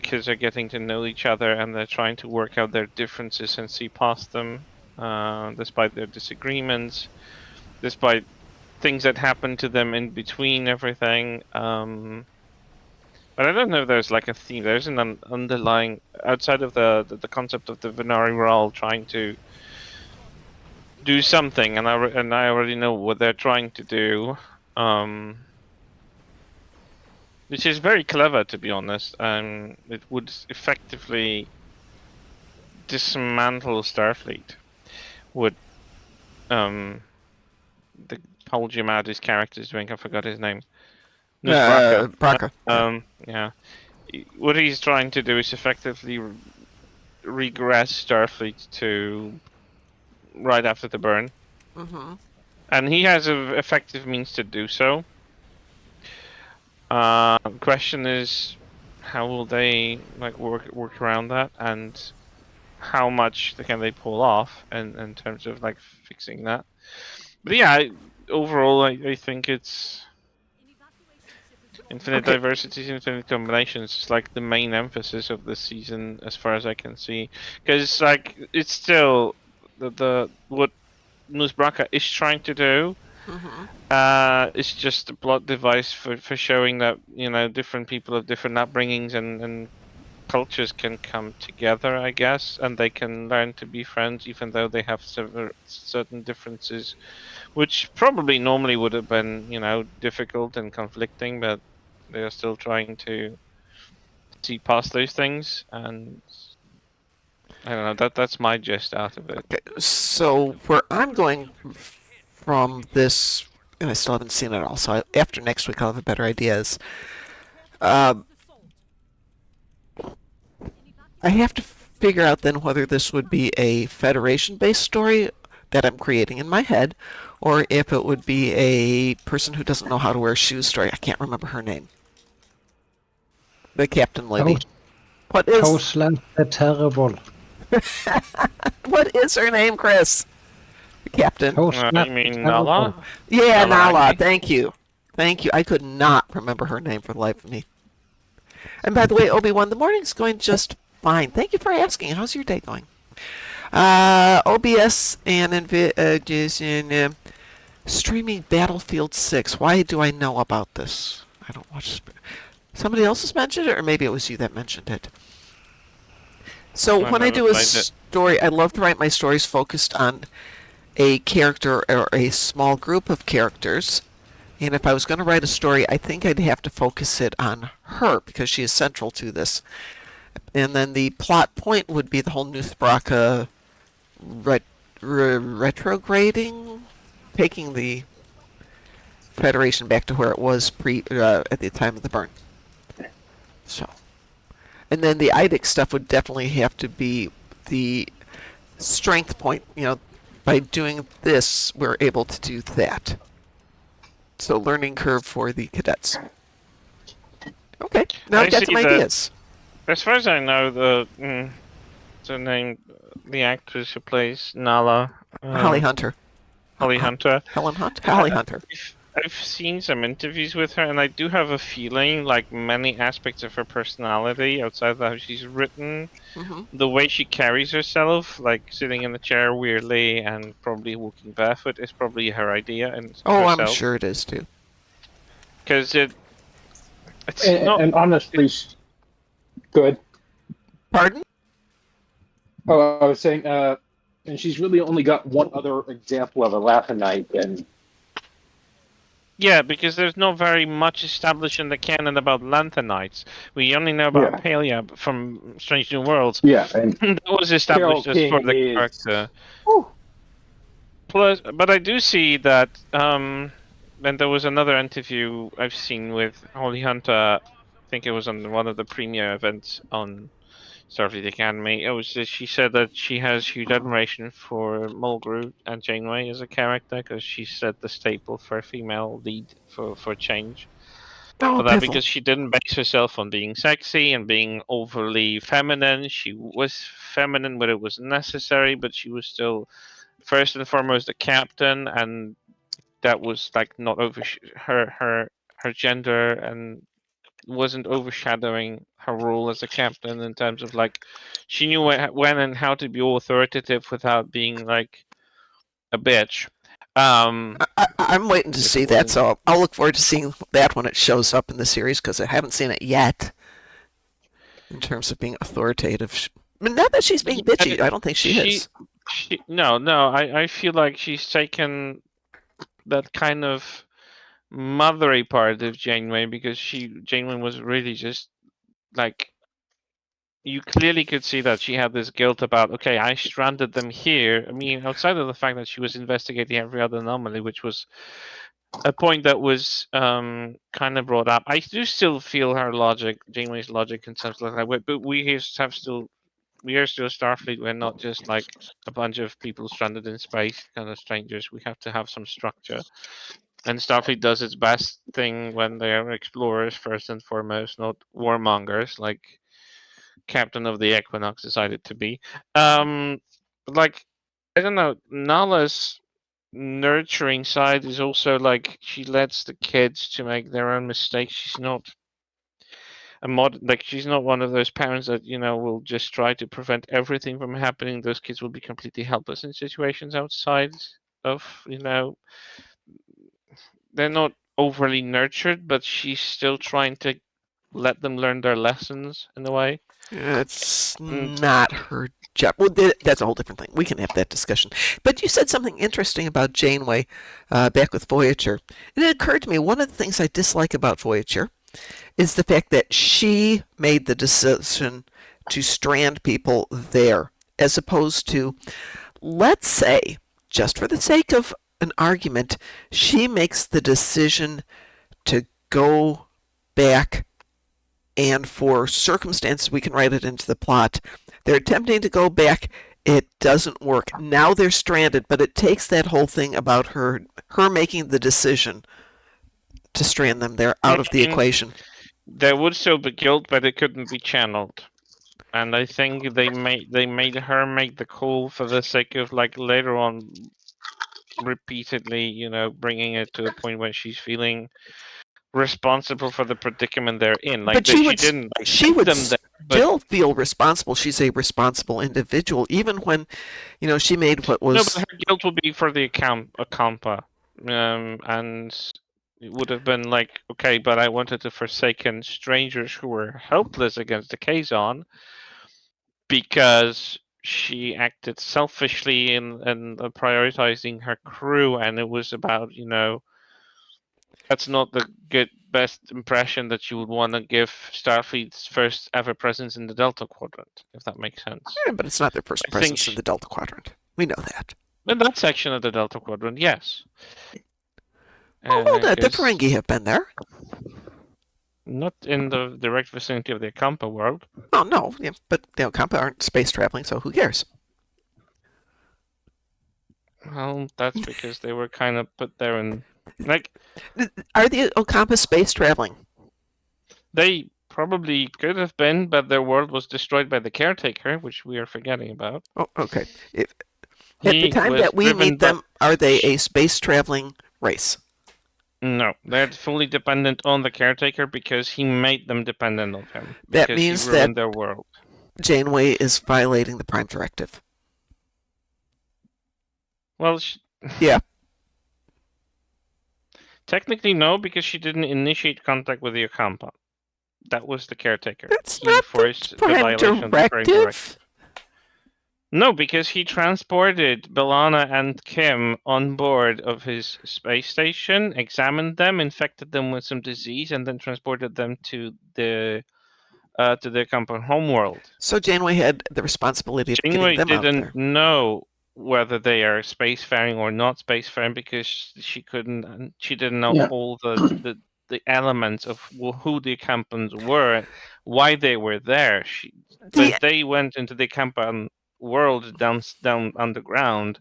kids are getting to know each other, and they're trying to work out their differences and see past them, despite their disagreements, despite things that happen to them in between everything. But I don't know if there's like a theme. There's an underlying outside of the concept of the Venari we're all trying to do something, and I already know what they're trying to do. Which is very clever, to be honest. It would effectively dismantle Starfleet. Would the whole Giamatti's character is doing? I forgot his name. Nusbraka. Braca. Yeah. What he's trying to do is effectively regress Starfleet to right after the burn, Mm-hmm. and he has an effective means to do so. Question is, how will they like work around that, and how much can they pull off in terms of like fixing that? But yeah, overall, I think it's infinite Okay. diversities, infinite combinations. It's like the main emphasis of this season, as far as I can see, because like it's still the what Nusbraka is trying to do. Mm-hmm. It's just a plot device for showing that different people of different upbringings and cultures can come together, I guess, and they can learn to be friends even though they have certain differences, which probably normally would have been difficult and conflicting, but they are still trying to see past those things, and I don't know, that's my gist out of it. Okay. So where I'm going from this, and I still haven't seen it all, so after next week I'll have a better idea. Is I have to figure out then whether this would be a Federation-based story that I'm creating in my head, or if it would be a person who doesn't know how to wear shoes story. I can't remember her name. The captain lady. Toast, What is Toastland the Terrible. what is her name, Chris? The captain. Toastland You the mean Terrible. Nala? Yeah, Nala Nala. Aki? Thank you. Thank you. I could not remember her name for the life of me. And by the way, Obi-Wan, the morning's going just fine. Thank you for asking. How's your day going? OBS and just in streaming Battlefield 6. Why do I know about this? I don't watch. Somebody else has mentioned it, or maybe it was you that mentioned it. So I've when I never do a played it. story, I love to write my stories focused on a character or a small group of characters. And if I was going to write a story, I think I'd have to focus it on her because she is central to this. And then the plot point would be the whole Nuthbraka retrograding, taking the Federation back to where it was at the time of the burn. So, and then the Eidic stuff would definitely have to be the strength point. By doing this, we're able to do that. So, learning curve for the cadets. Okay, now I've got some ideas. As far as I know, the name, the actress who plays Nala, Holly Hunter. Holly Hunter. Helen Hunt? Holly Hunter. I've seen some interviews with her, and I do have a feeling like many aspects of her personality, outside of how she's written, the way she carries herself, like sitting in a chair weirdly and probably walking barefoot, is probably her idea. And I'm sure it is too. Because it's not. And honestly, good. Pardon? Oh, I was saying, and she's really only got one other example of a Lathanite, and Yeah, because there's not very much established in the canon about Lanthanites. We only know about Palia from Strange New Worlds. Yeah, and that was established Carol just for the King is- character. Plus, but I do see that, and there was another interview I've seen with Holly Hunter. I think it was on one of the premiere events on Starfleet Academy. It was she said that she has huge admiration for Mulgrew and Janeway as a character because she set the staple for a female lead for change. Oh, For that, piffle. because she didn't base herself on being sexy and being overly feminine. She was feminine when it was necessary, but she was still first and foremost a captain, and that was like not over her gender and wasn't overshadowing her role as a captain in terms of like she knew when and how to be authoritative without being like a bitch. I'm waiting to see that, so I'll look forward to seeing that when it shows up in the series because I haven't seen it yet. In terms of being authoritative, not that she's being bitchy. I don't think she is. No, I feel like she's taken that kind of mothery part of Janeway because Janeway was really just like, you clearly could see that she had this guilt about, okay, I stranded them here. I mean, outside of the fact that she was investigating every other anomaly, which was a point that was kind of brought up. I do still feel her logic, Janeway's logic, in terms of like, but we are still Starfleet. We're not just like a bunch of people stranded in space, kind of strangers. We have to have some structure. And Starfleet does its best thing when they are explorers first and foremost, not warmongers like Captain of the Equinox decided to be. Like, I don't know, Nala's nurturing side is also like she lets the kids to make their own mistakes. She's not she's not one of those parents that will just try to prevent everything from happening. Those kids will be completely helpless in situations outside of they're not overly nurtured, but she's still trying to let them learn their lessons in a way. It's not her job. Well, that's a whole different thing. We can have that discussion. But you said something interesting about Janeway back with Voyager. And it occurred to me, one of the things I dislike about Voyager is the fact that she made the decision to strand people there, as opposed to, let's say, just for the sake of an argument, she makes the decision to go back, and for circumstances we can write it into the plot. They're attempting to go back it doesn't work. Now they're stranded, but it takes that whole thing about her making the decision to strand them there out of the And equation. there would still be guilt, but it couldn't be channeled. And I think they made her make the call for the sake of like later on repeatedly, bringing it to a point where she's feeling responsible for the predicament they're in. Like But that she didn't like she send would them there, but still feel responsible. She's a responsible individual, even when, she made what no, but was. her guilt would be for the Acampa. And it would have been like, okay, but I wanted to forsaken strangers who were helpless against the Kazon because she acted selfishly in prioritizing her crew, and it was about, that's not the best impression that you would want to give Starfleet's first ever presence in the Delta Quadrant, if that makes sense. But it's not their first I think presence in the Delta Quadrant. We know that. in that section of the Delta Quadrant, yes. Oh, hold on. The 'Cause Ferengi have been there. not in the direct vicinity of the Acampa world. Oh, no. Yeah, but Kampa aren't space traveling, so who cares? Well, that's because they were kind of put there and like Are the Okampa space traveling? they probably could have been, but their world was destroyed by the caretaker, which we are forgetting about. Oh, okay. At the He time was that we driven meet by- them, are they a space traveling race? No, they're fully dependent on the caretaker because he made them dependent on him. That Because means he that ruined their world. Janeway is violating the Prime Directive. Well, Yeah. technically no, because she didn't initiate contact with the Ocampa. That was the caretaker. That's He not forced the the Prime violation of the Prime Directive. Directive. No, because he transported B'Elanna and Kim on board of his space station, examined them, infected them with some disease, and then transported them to their Ocampa homeworld. So Janeway had the responsibility of Janeway getting them out didn't there. know whether they are spacefaring or not spacefaring because she didn't know Yeah. all the elements of who the Acampans were, why they were there. When they went into the Acampan world down underground,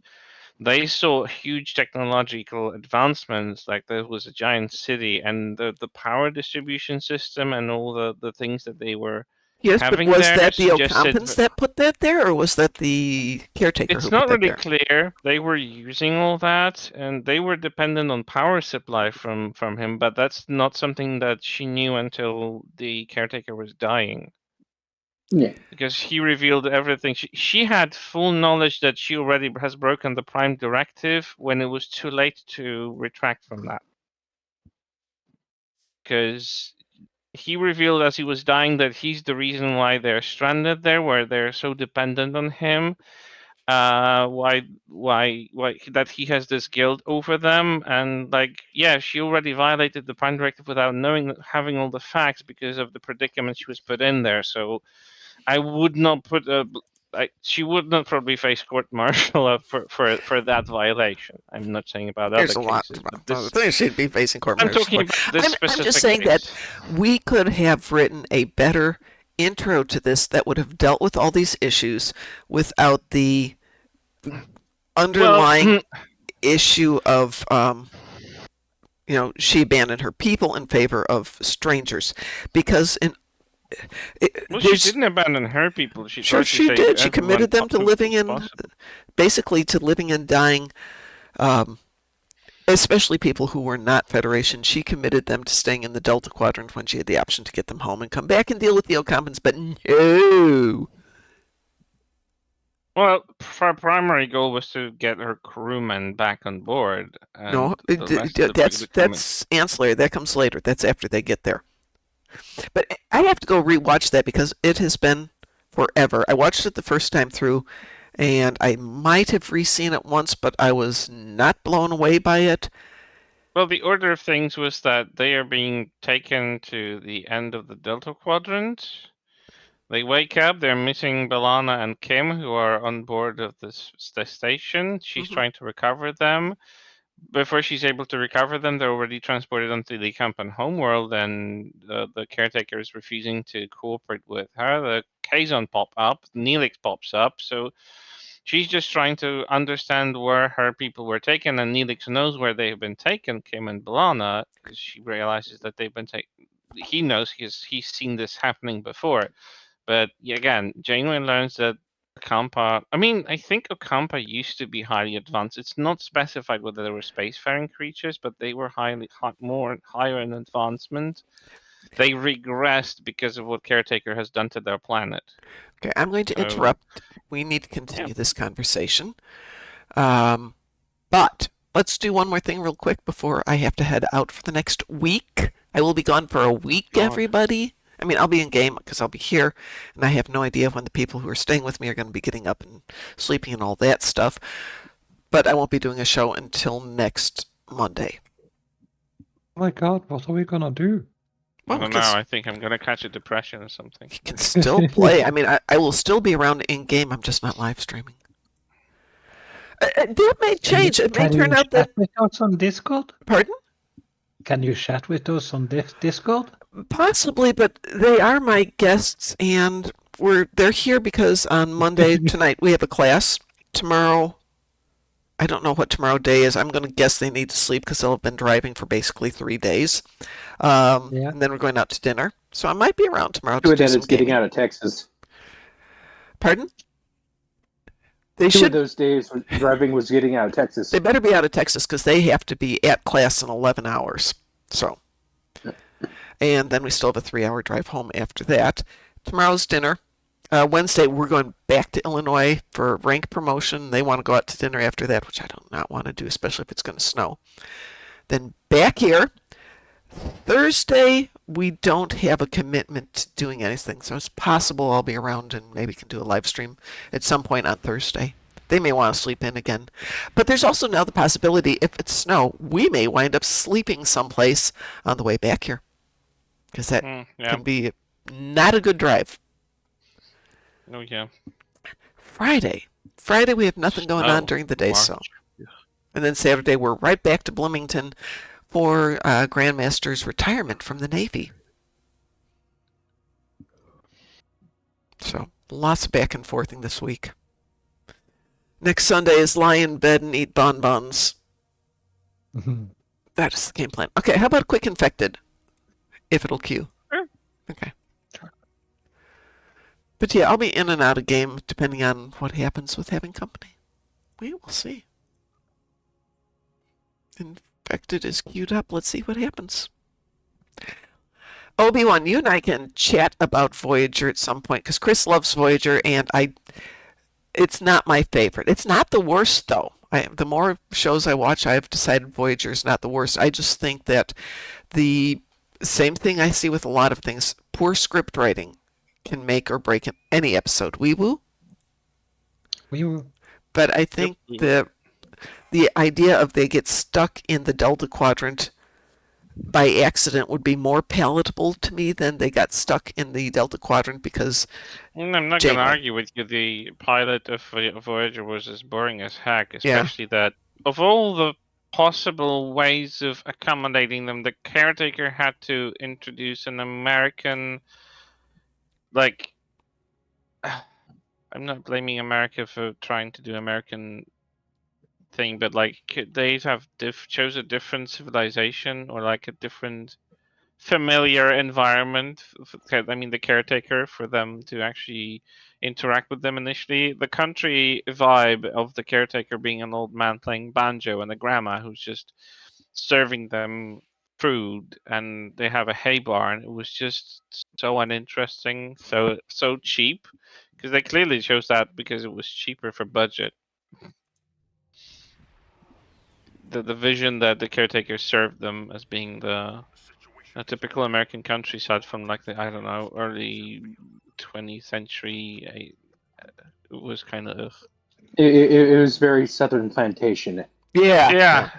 they saw huge technological advancements. Like there was a giant city, and the power distribution system and all the things that they were Yes, but having was there that the suggested Ocampans that put that there, or was that the caretaker it's who not put that really there? clear. They were using all that, and they were dependent on power supply from him. But that's not something that she knew until the caretaker was dying, Yeah. because he revealed everything. She had full knowledge that she already has broken the Prime Directive when it was too late to retract from that, because he revealed as he was dying that he's the reason why they're stranded there, where they're so dependent on him. Why that he has this guilt over them, and like, yeah, she already violated the Prime Directive without having all the facts because of the predicament she was put in there. So I would not put she would not probably face court-martial for that violation. I'm not saying about There's other a lot cases, but of this, things she'd be facing court I'm martial talking for. about this I'm specific just saying case. that we could have written a better intro to this that would have dealt with all these issues without the underlying issue of she abandoned her people in favor of strangers, because she didn't abandon her people. She sure tried to she save did. She everyone committed them to living in, possible. basically to living and dying, especially people who were not Federation. She committed them to staying in the Delta Quadrant when she had the option to get them home and come back and deal with the Ocampans, but no. Well, her primary goal was to get her crewmen back on board, and No, the rest of the brig that's ancillary. That comes later. That's after they get there. But I have to go rewatch that because it has been forever. I watched it the first time through, and I might have re-seen it once, but I was not blown away by it. Well, the order of things was that they are being taken to the end of the Delta Quadrant. They wake up, they're missing B'Elanna and Kim, who are on board of the station. She's trying to recover them. Before she's able to recover them, they're already transported onto the Campan homeworld, and the caretaker is refusing to cooperate with her. The Kazon pop up, Neelix pops up, so She's just trying to understand where her people were taken, and Neelix knows where they have been taken, Kim and B'Elanna, because she realizes that they've been taken. He knows he's seen this happening before. But again, Janeway learns that Ocampa. I mean, I think Ocampa used to be highly advanced. It's not specified whether they were spacefaring creatures, but they were higher in advancement. They regressed because of what Caretaker has done to their planet. Okay, I'm going to So, interrupt. We need to continue this conversation. But let's do one more thing real quick before I have to head out for the next week. I will be gone for a week, God. everybody. I mean, I'll be in game because I'll be here, and I have no idea when the people who are staying with me are going to be getting up and sleeping and all that stuff. But I won't be doing a show until next Monday. Oh my god, what are we gonna do? I Well, don't know. I think I'm gonna catch a depression or something. you can still play. I mean, I will still be around in game. I'm just not live streaming. That may change. It may Can you turn out chat that. with us on Discord? Pardon? Can you chat with us on Discord? Possibly, but they are my guests, and they're here because on Monday tonight we have a class. Tomorrow, I don't know what tomorrow day is. I'm going to guess they need to sleep because they'll have been driving for basically 3 days. Yeah. And then we're going out to dinner, so I might be around tomorrow Two to of do that some is getting gaming. out of Texas. Pardon? They Two of should. those days when driving was getting out of Texas. They better be out of Texas because they have to be at class in 11 hours. So, and then we still have a 3-hour drive home after that. Tomorrow's dinner. Wednesday, we're going back to Illinois for rank promotion. They want to go out to dinner after that, which I do not want to do, especially if it's going to snow. Then back here. Thursday, we don't have a commitment to doing anything, so it's possible I'll be around and maybe can do a live stream at some point on Thursday. They may want to sleep in again. But there's also now the possibility, if it's snow, we may wind up sleeping someplace on the way back here. Because that Yeah. can be not a good drive. Oh yeah. Friday, we have nothing going on during the day, March. so. And then Saturday, we're right back to Bloomington for Grandmaster's retirement from the Navy. So, lots of back and forthing this week. Next Sunday is lie in bed and eat bonbons. That is the game plan. Okay, how about Quick Infected? If it'll queue. Sure. Okay. But yeah, I'll be in and out of game depending on what happens with having company. We will see. Infected is queued up. Let's see what happens. Obi-Wan, you and I can chat about Voyager at some point because Chris loves Voyager, and it's not my favorite. It's not the worst though. The more shows I watch, I've decided Voyager is not the worst. I just think that the same thing I see with a lot of things, poor script writing can make or break any episode. Wee woo. But I think the idea of they get stuck in the Delta Quadrant by accident would be more palatable to me than they got stuck in the Delta Quadrant because I'm not going to argue with you. The pilot of Voyager was as boring as heck, especially that of all the possible ways of accommodating them, the caretaker had to introduce an American, like, I'm not blaming America for trying to do American thing, but like they have chose a different civilization or like a different familiar environment. I mean, the caretaker for them to actually interact with them initially. The country vibe of the caretaker being an old man playing banjo and a grandma who's just serving them food, and they have a hay barn. It was just so uninteresting, so cheap, because they clearly chose that because it was cheaper for budget. The vision that the caretaker served them as being a typical American countryside from like the, I don't know, early 20th century. It was kind of It was very Southern plantation. yeah,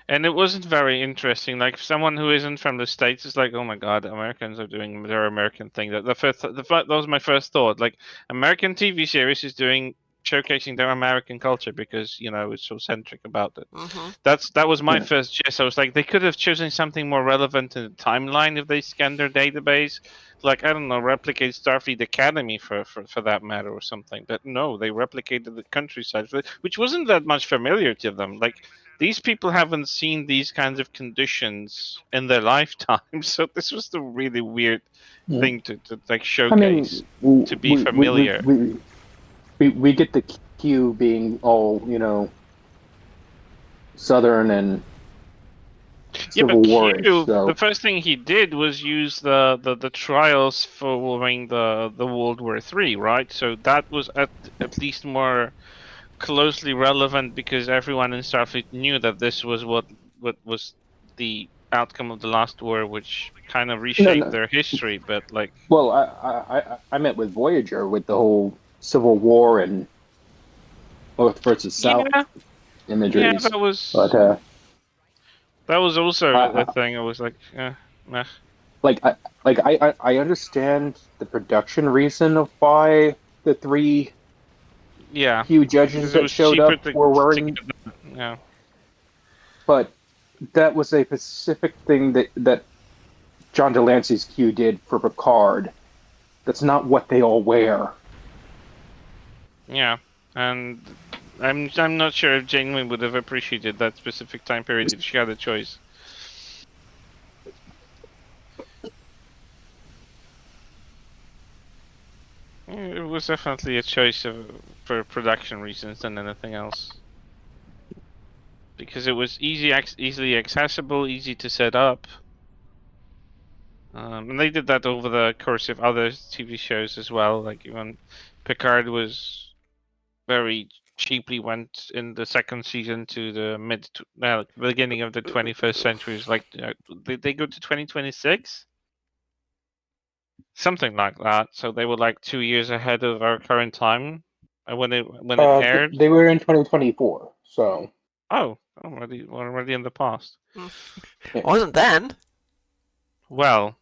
and it wasn't very interesting. Like someone who isn't from the States is like, oh my god, Americans are doing their American thing. That was my first thought. Like American TV series is doing showcasing their American culture because it's so centric about it. Mm-hmm. That was my Yeah. first guess. I was like, they could have chosen something more relevant in the timeline if they scanned their database, like I don't know, replicate Starfleet Academy for that matter or something. But no, they replicated the countryside, which wasn't that much familiar to them. Like these people haven't seen these kinds of conditions in their lifetime, so this was the really weird Yeah. thing to like I mean, showcase to be we we we familiar. we, we get the Q being all Southern and Yeah, Civil but War-ish. Q, the So first thing he did was use the trials following the World War III, right? So that was at least more closely relevant because everyone in Starfleet knew that this was what was the outcome of the last war, which kind of no, reshaped no. their history. But like, Well, I meant with Voyager with the whole Civil War and North versus South yeah, yeah, imageries, but that was also I, a I thing. I was like, meh. like I understand the production reason of why the three Yeah, Q judges because it that was showed cheaper up were to wearing, get that. Yeah. but that was a specific thing that John Delancey's Q did for Picard. That's not what they all wear. Yeah, and I'm not sure if Janeway would have appreciated that specific time period if she had a choice. It was definitely a choice for production reasons than anything else. Because it was easily accessible, easy to set up. And they did that over the course of other TV shows as well. Like even Picard was very cheaply went in the second season to the beginning of the 21st century. It's like did they go to 2026? Something like that. So they were like 2 years ahead of our current time when it aired. They were in 2024, so Oh, already in the past. yeah. Wasn't then. Well,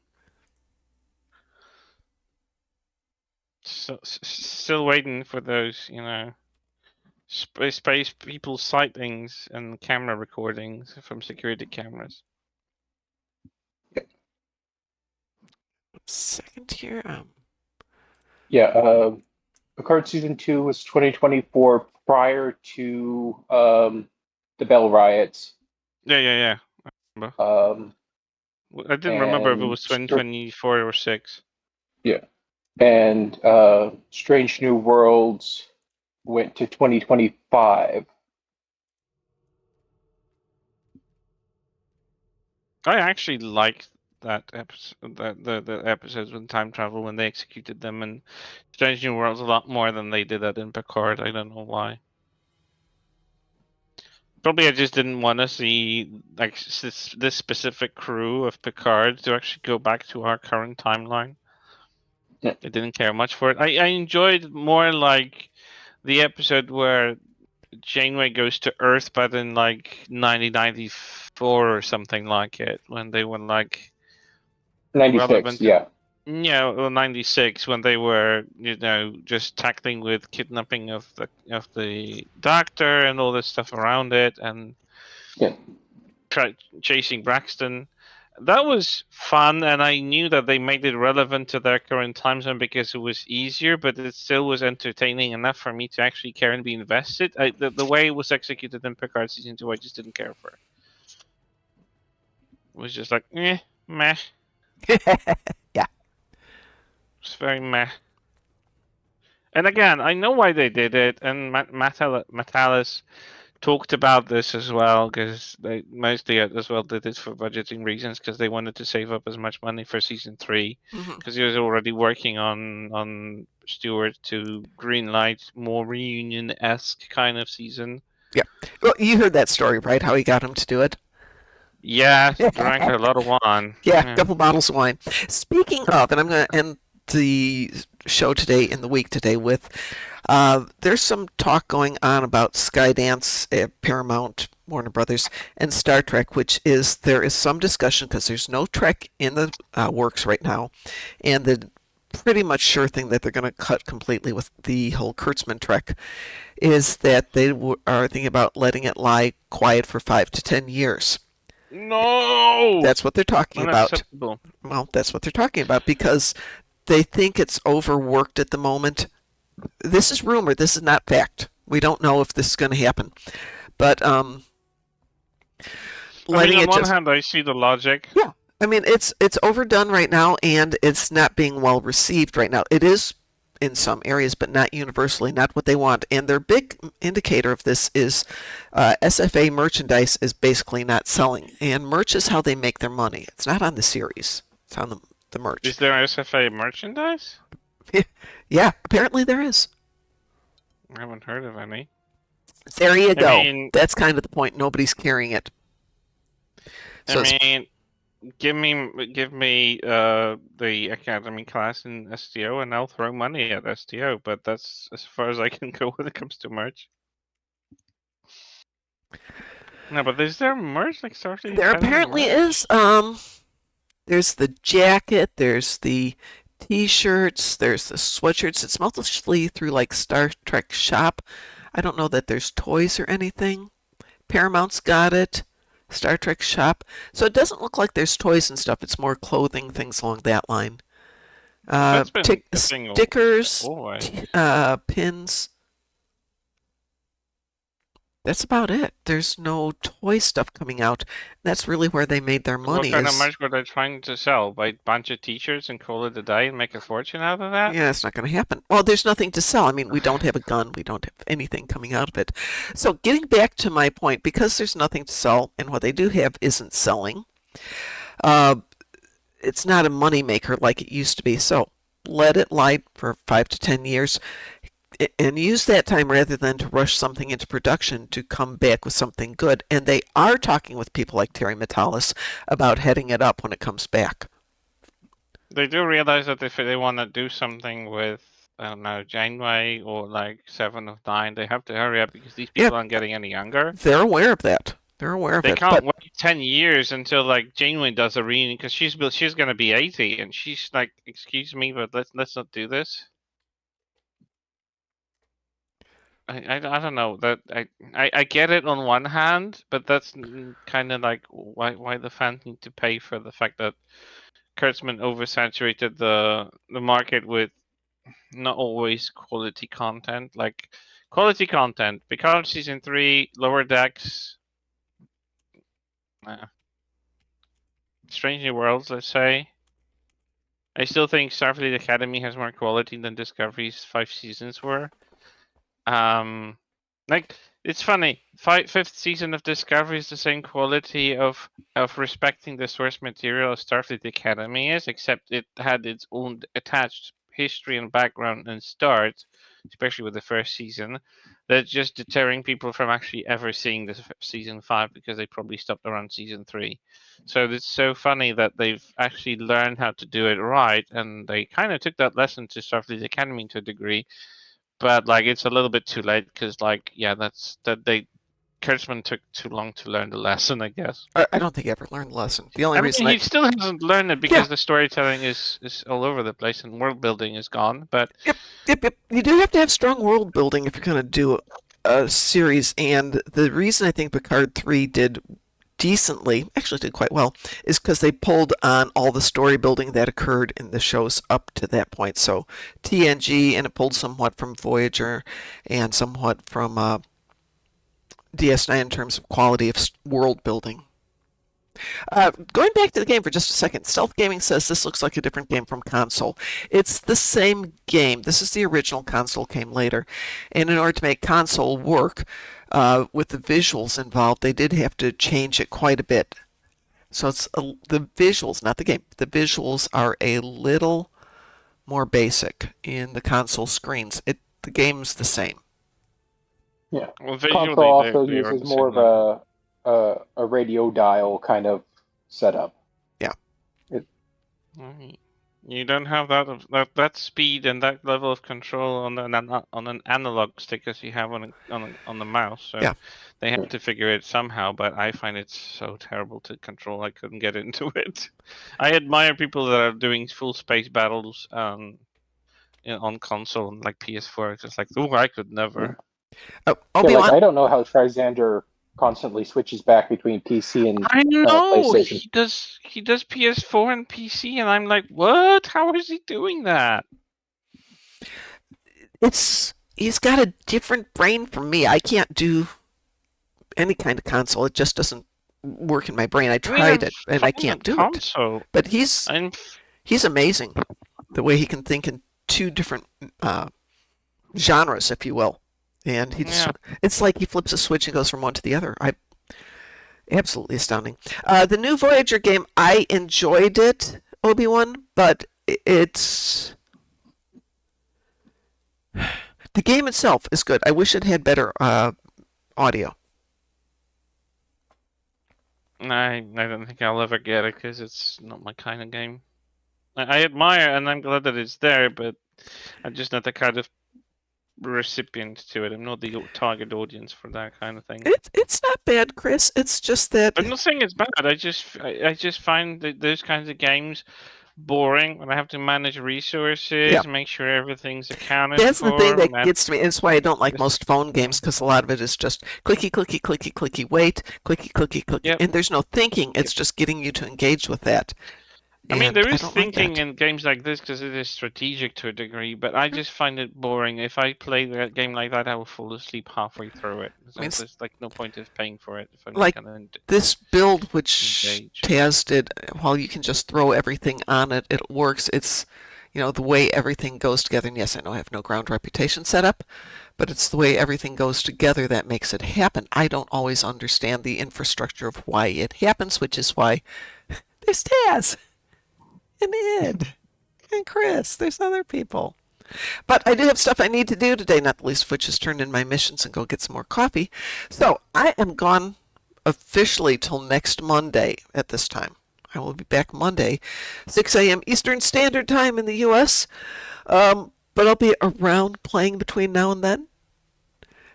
still waiting for those, space people sightings and camera recordings from security cameras. Second here. Yeah, Picard season 2 was 2024 prior to the Bell riots. Yeah. Remember. Um, I didn't remember if it and was 2024 or 6. yeah, and Strange New Worlds went to 2025. I actually liked that episode, the episodes with time travel when they executed them in Strange New Worlds a lot more than they did that in Picard. I don't know why. Probably I just didn't want to see like this specific crew of Picard to actually go back to our current timeline. Yeah. I didn't care much for it. I enjoyed more like the episode where Janeway goes to Earth, but in like 1994 or something like it, when they were like 96, relevant in yeah. yeah, well, 96 when they were just tackling with kidnapping of the doctor and all this stuff around it and Yeah. chasing Braxton. That was fun, and I knew that they made it relevant to their current time zone because it was easier, but it still was entertaining enough for me to actually care and be invested. The way it was executed in Picard season 2, I just didn't care for. It was just like, meh. Yeah. It's very meh. And again, I know why they did it, and Matalis talked about this as well, because they mostly as well did it for budgeting reasons, because they wanted to save up as much money for season 3, Mhm. because he was already working on Stewart to greenlight more reunion-esque kind of season. Well, you heard that story, right? How he got him to do it? Yeah, drank a lot of wine. Yeah, a Yeah. couple bottles of wine. Speaking of, and I'm going to end the show today and the week today with there's some talk going on about Skydance at Paramount, Warner Brothers, and Star Trek, which is there is some discussion because there's no Trek in the works right now, and the pretty much sure thing that they're going to cut completely with the whole Kurtzman trek is that they are thinking about letting it lie quiet for 5 to 10 years. No! That's what they're talking about. Unacceptable. Well, that's what they're talking about because they think it's overworked at the moment. This is rumor. This is not fact. We don't know if this is going to happen. But letting on it one just hand, I see the logic. yeah. I mean, it's overdone right now, and it's not being well received right now. It is in some areas, but not universally, not what they want. And their big indicator of this is SFA merchandise is basically not selling, and merch is how they make their money. It's not on the series; it's on the merch. Is there SFA merchandise? Yeah, apparently there is. I haven't heard of any. There you go. mean- That's kind of the point. Nobody's carrying it. So I mean, give me the academy class in STO, and I'll throw money at STO. But that's as far as I can go when it comes to merch. No, but is there merch like Starfleet there Academy apparently merch? is. There's the jacket. There's the T-shirts. There's the sweatshirts. It's mostly through like Star Trek shop. I don't know that there's toys or anything. Paramount's got it. Star Trek shop. So it doesn't look like there's toys and stuff. It's more clothing, things along that line. That's been a thing Stickers, always. pins. That's about it. There's no toy stuff coming out. That's really where they made their money. What kind of is- merch were they trying to sell? Buy a bunch of T-shirts and call it a day and make a fortune out of that? Yeah, it's not going to happen. Well, there's nothing to sell. I mean, we don't have a gun. We don't have anything coming out of it. So getting back to my point, because there's nothing to sell and what they do have isn't selling, it's not a money maker like it used to be. So let it lie for 5 to 10 years and use that time rather than to rush something into production to come back with something good. And they are talking with people like Terry Metalis about heading it up when it comes back. They do realize that if they want to do something with, I don't know, Janeway or like 7 of 9, they have to hurry up because these people aren't getting any younger. They're aware of that. They're aware of They it. can't But wait 10 years until like Janeway does a reunion because she's going to be 80 and she's like, excuse me, but let's not do this. I don't know that I get it on one hand, but that's kind of like why the fans need to pay for the fact that Kurtzman oversaturated the market with not always quality content. Like quality content, Picard season 3, Lower Decks, Strange New Worlds. Let's say. I still think Starfleet Academy has more quality than Discovery's 5 seasons were. Like it's funny. Fifth season of Discovery is the same quality of respecting the source material as Starfleet Academy is, except it had its own attached history and background and start, especially with the first season. That's just deterring people from actually ever seeing this season 5 because they probably stopped around season 3. So it's so funny that they've actually learned how to do it right, and they kind of took that lesson to Starfleet Academy to a degree. But like it's a little bit too late because like Kurtzman took too long to learn the lesson, I guess. I don't think he ever learned the lesson. The only reason he still hasn't learned it because the storytelling is all over the place and world building is gone. But Yep. You do have to have strong world building if you're going to do a series. And the reason I think Picard 3 did decently, actually did quite well, is because they pulled on all the story building that occurred in the shows up to that point. So TNG, and it pulled somewhat from Voyager and somewhat from DS9 in terms of quality of world building. Going back to the game for just a second, Stealth Gaming says this looks like a different game from console. It's the same game. This is the original. Console came later. And in order to make console work with the visuals involved, they did have to change it quite a bit. So it's the visuals, not the game. The visuals are a little more basic in the console screens. The game's the same. Yeah. well, Console also they are uses the more same of a radio dial kind of setup. Yeah. You don't have that speed and that level of control on an analog stick as you have on the mouse. So Yeah. they have to figure it somehow. But I find it so terrible to control. I couldn't get into it. I admire people that are doing full space battles on console like PS4. It's just like, oh, I could never. Yeah, Obi-Wan, like I don't know how Trisander constantly switches back between PC and I know PlayStation. he does PS4 and PC, and I'm like, what? How is he doing that? he's got a different brain from me. I can't do any kind of console. It just doesn't work in my brain. I tried it and I can't do it. Console. But he's amazing. The way he can think in two different genres, if you will. And it's like he flips a switch and goes from one to the other. Absolutely astounding. The new Voyager game, I enjoyed it, Obi-Wan, but it's... The game itself is good. I wish it had better audio. I don't think I'll ever get it because it's not my kind of game. I admire and I'm glad that it's there, but I'm just not the kind of recipient to it. I'm not the target audience for that kind of thing. It's not bad, Chris. It's just that I'm not saying it's bad. I just find that those kinds of games boring when I have to manage resources, make sure everything's accounted that's for. the thing that gets to me. It's why I don't like most phone games, because a lot of it is just clicky, clicky, clicky, clicky, wait, clicky, clicky, clicky, and there's no thinking. It's just getting you to engage with that. I mean, there is thinking in games like this because it is strategic to a degree, but I just find it boring. If I play a game like that, I will fall asleep halfway through it. So there's like no point of paying for it if I'm like not gonna this build, which engage. Taz did, while you can just throw everything on it, it works. It's the way everything goes together. And yes, I know I have no ground reputation set up, but it's the way everything goes together that makes it happen. I don't always understand the infrastructure of why it happens, which is why there's Taz. And Ed and Chris. There's other people. But I do have stuff I need to do today, not the least of which is turn in my missions and go get some more coffee. So I am gone officially till next Monday at this time. I will be back Monday, 6 a.m. Eastern Standard Time in the U.S. But I'll be around playing between now and then.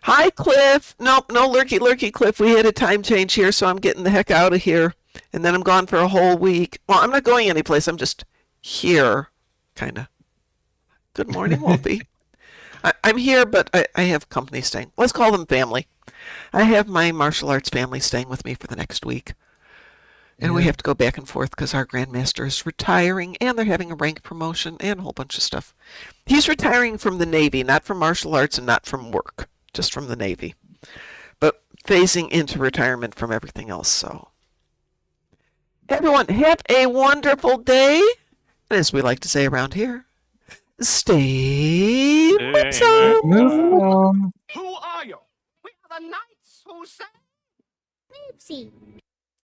Hi, Cliff. Nope, no lurky, Cliff. We had a time change here, so I'm getting the heck out of here. And then I'm gone for a whole week. Well, I'm not going anyplace. I'm just here, kind of. Good morning, Wolfie. I'm here, but I have company staying. Let's call them family. I have my martial arts family staying with me for the next week. And we have to go back and forth because our Grandmaster is retiring, and they're having a rank promotion and a whole bunch of stuff. He's retiring from the Navy, not from martial arts and not from work, just from the Navy. But phasing into retirement from everything else, so... Everyone, have a wonderful day. And as we like to say around here, stay Moopsy. Move on. Who are you? We are the knights who say... Moopsy.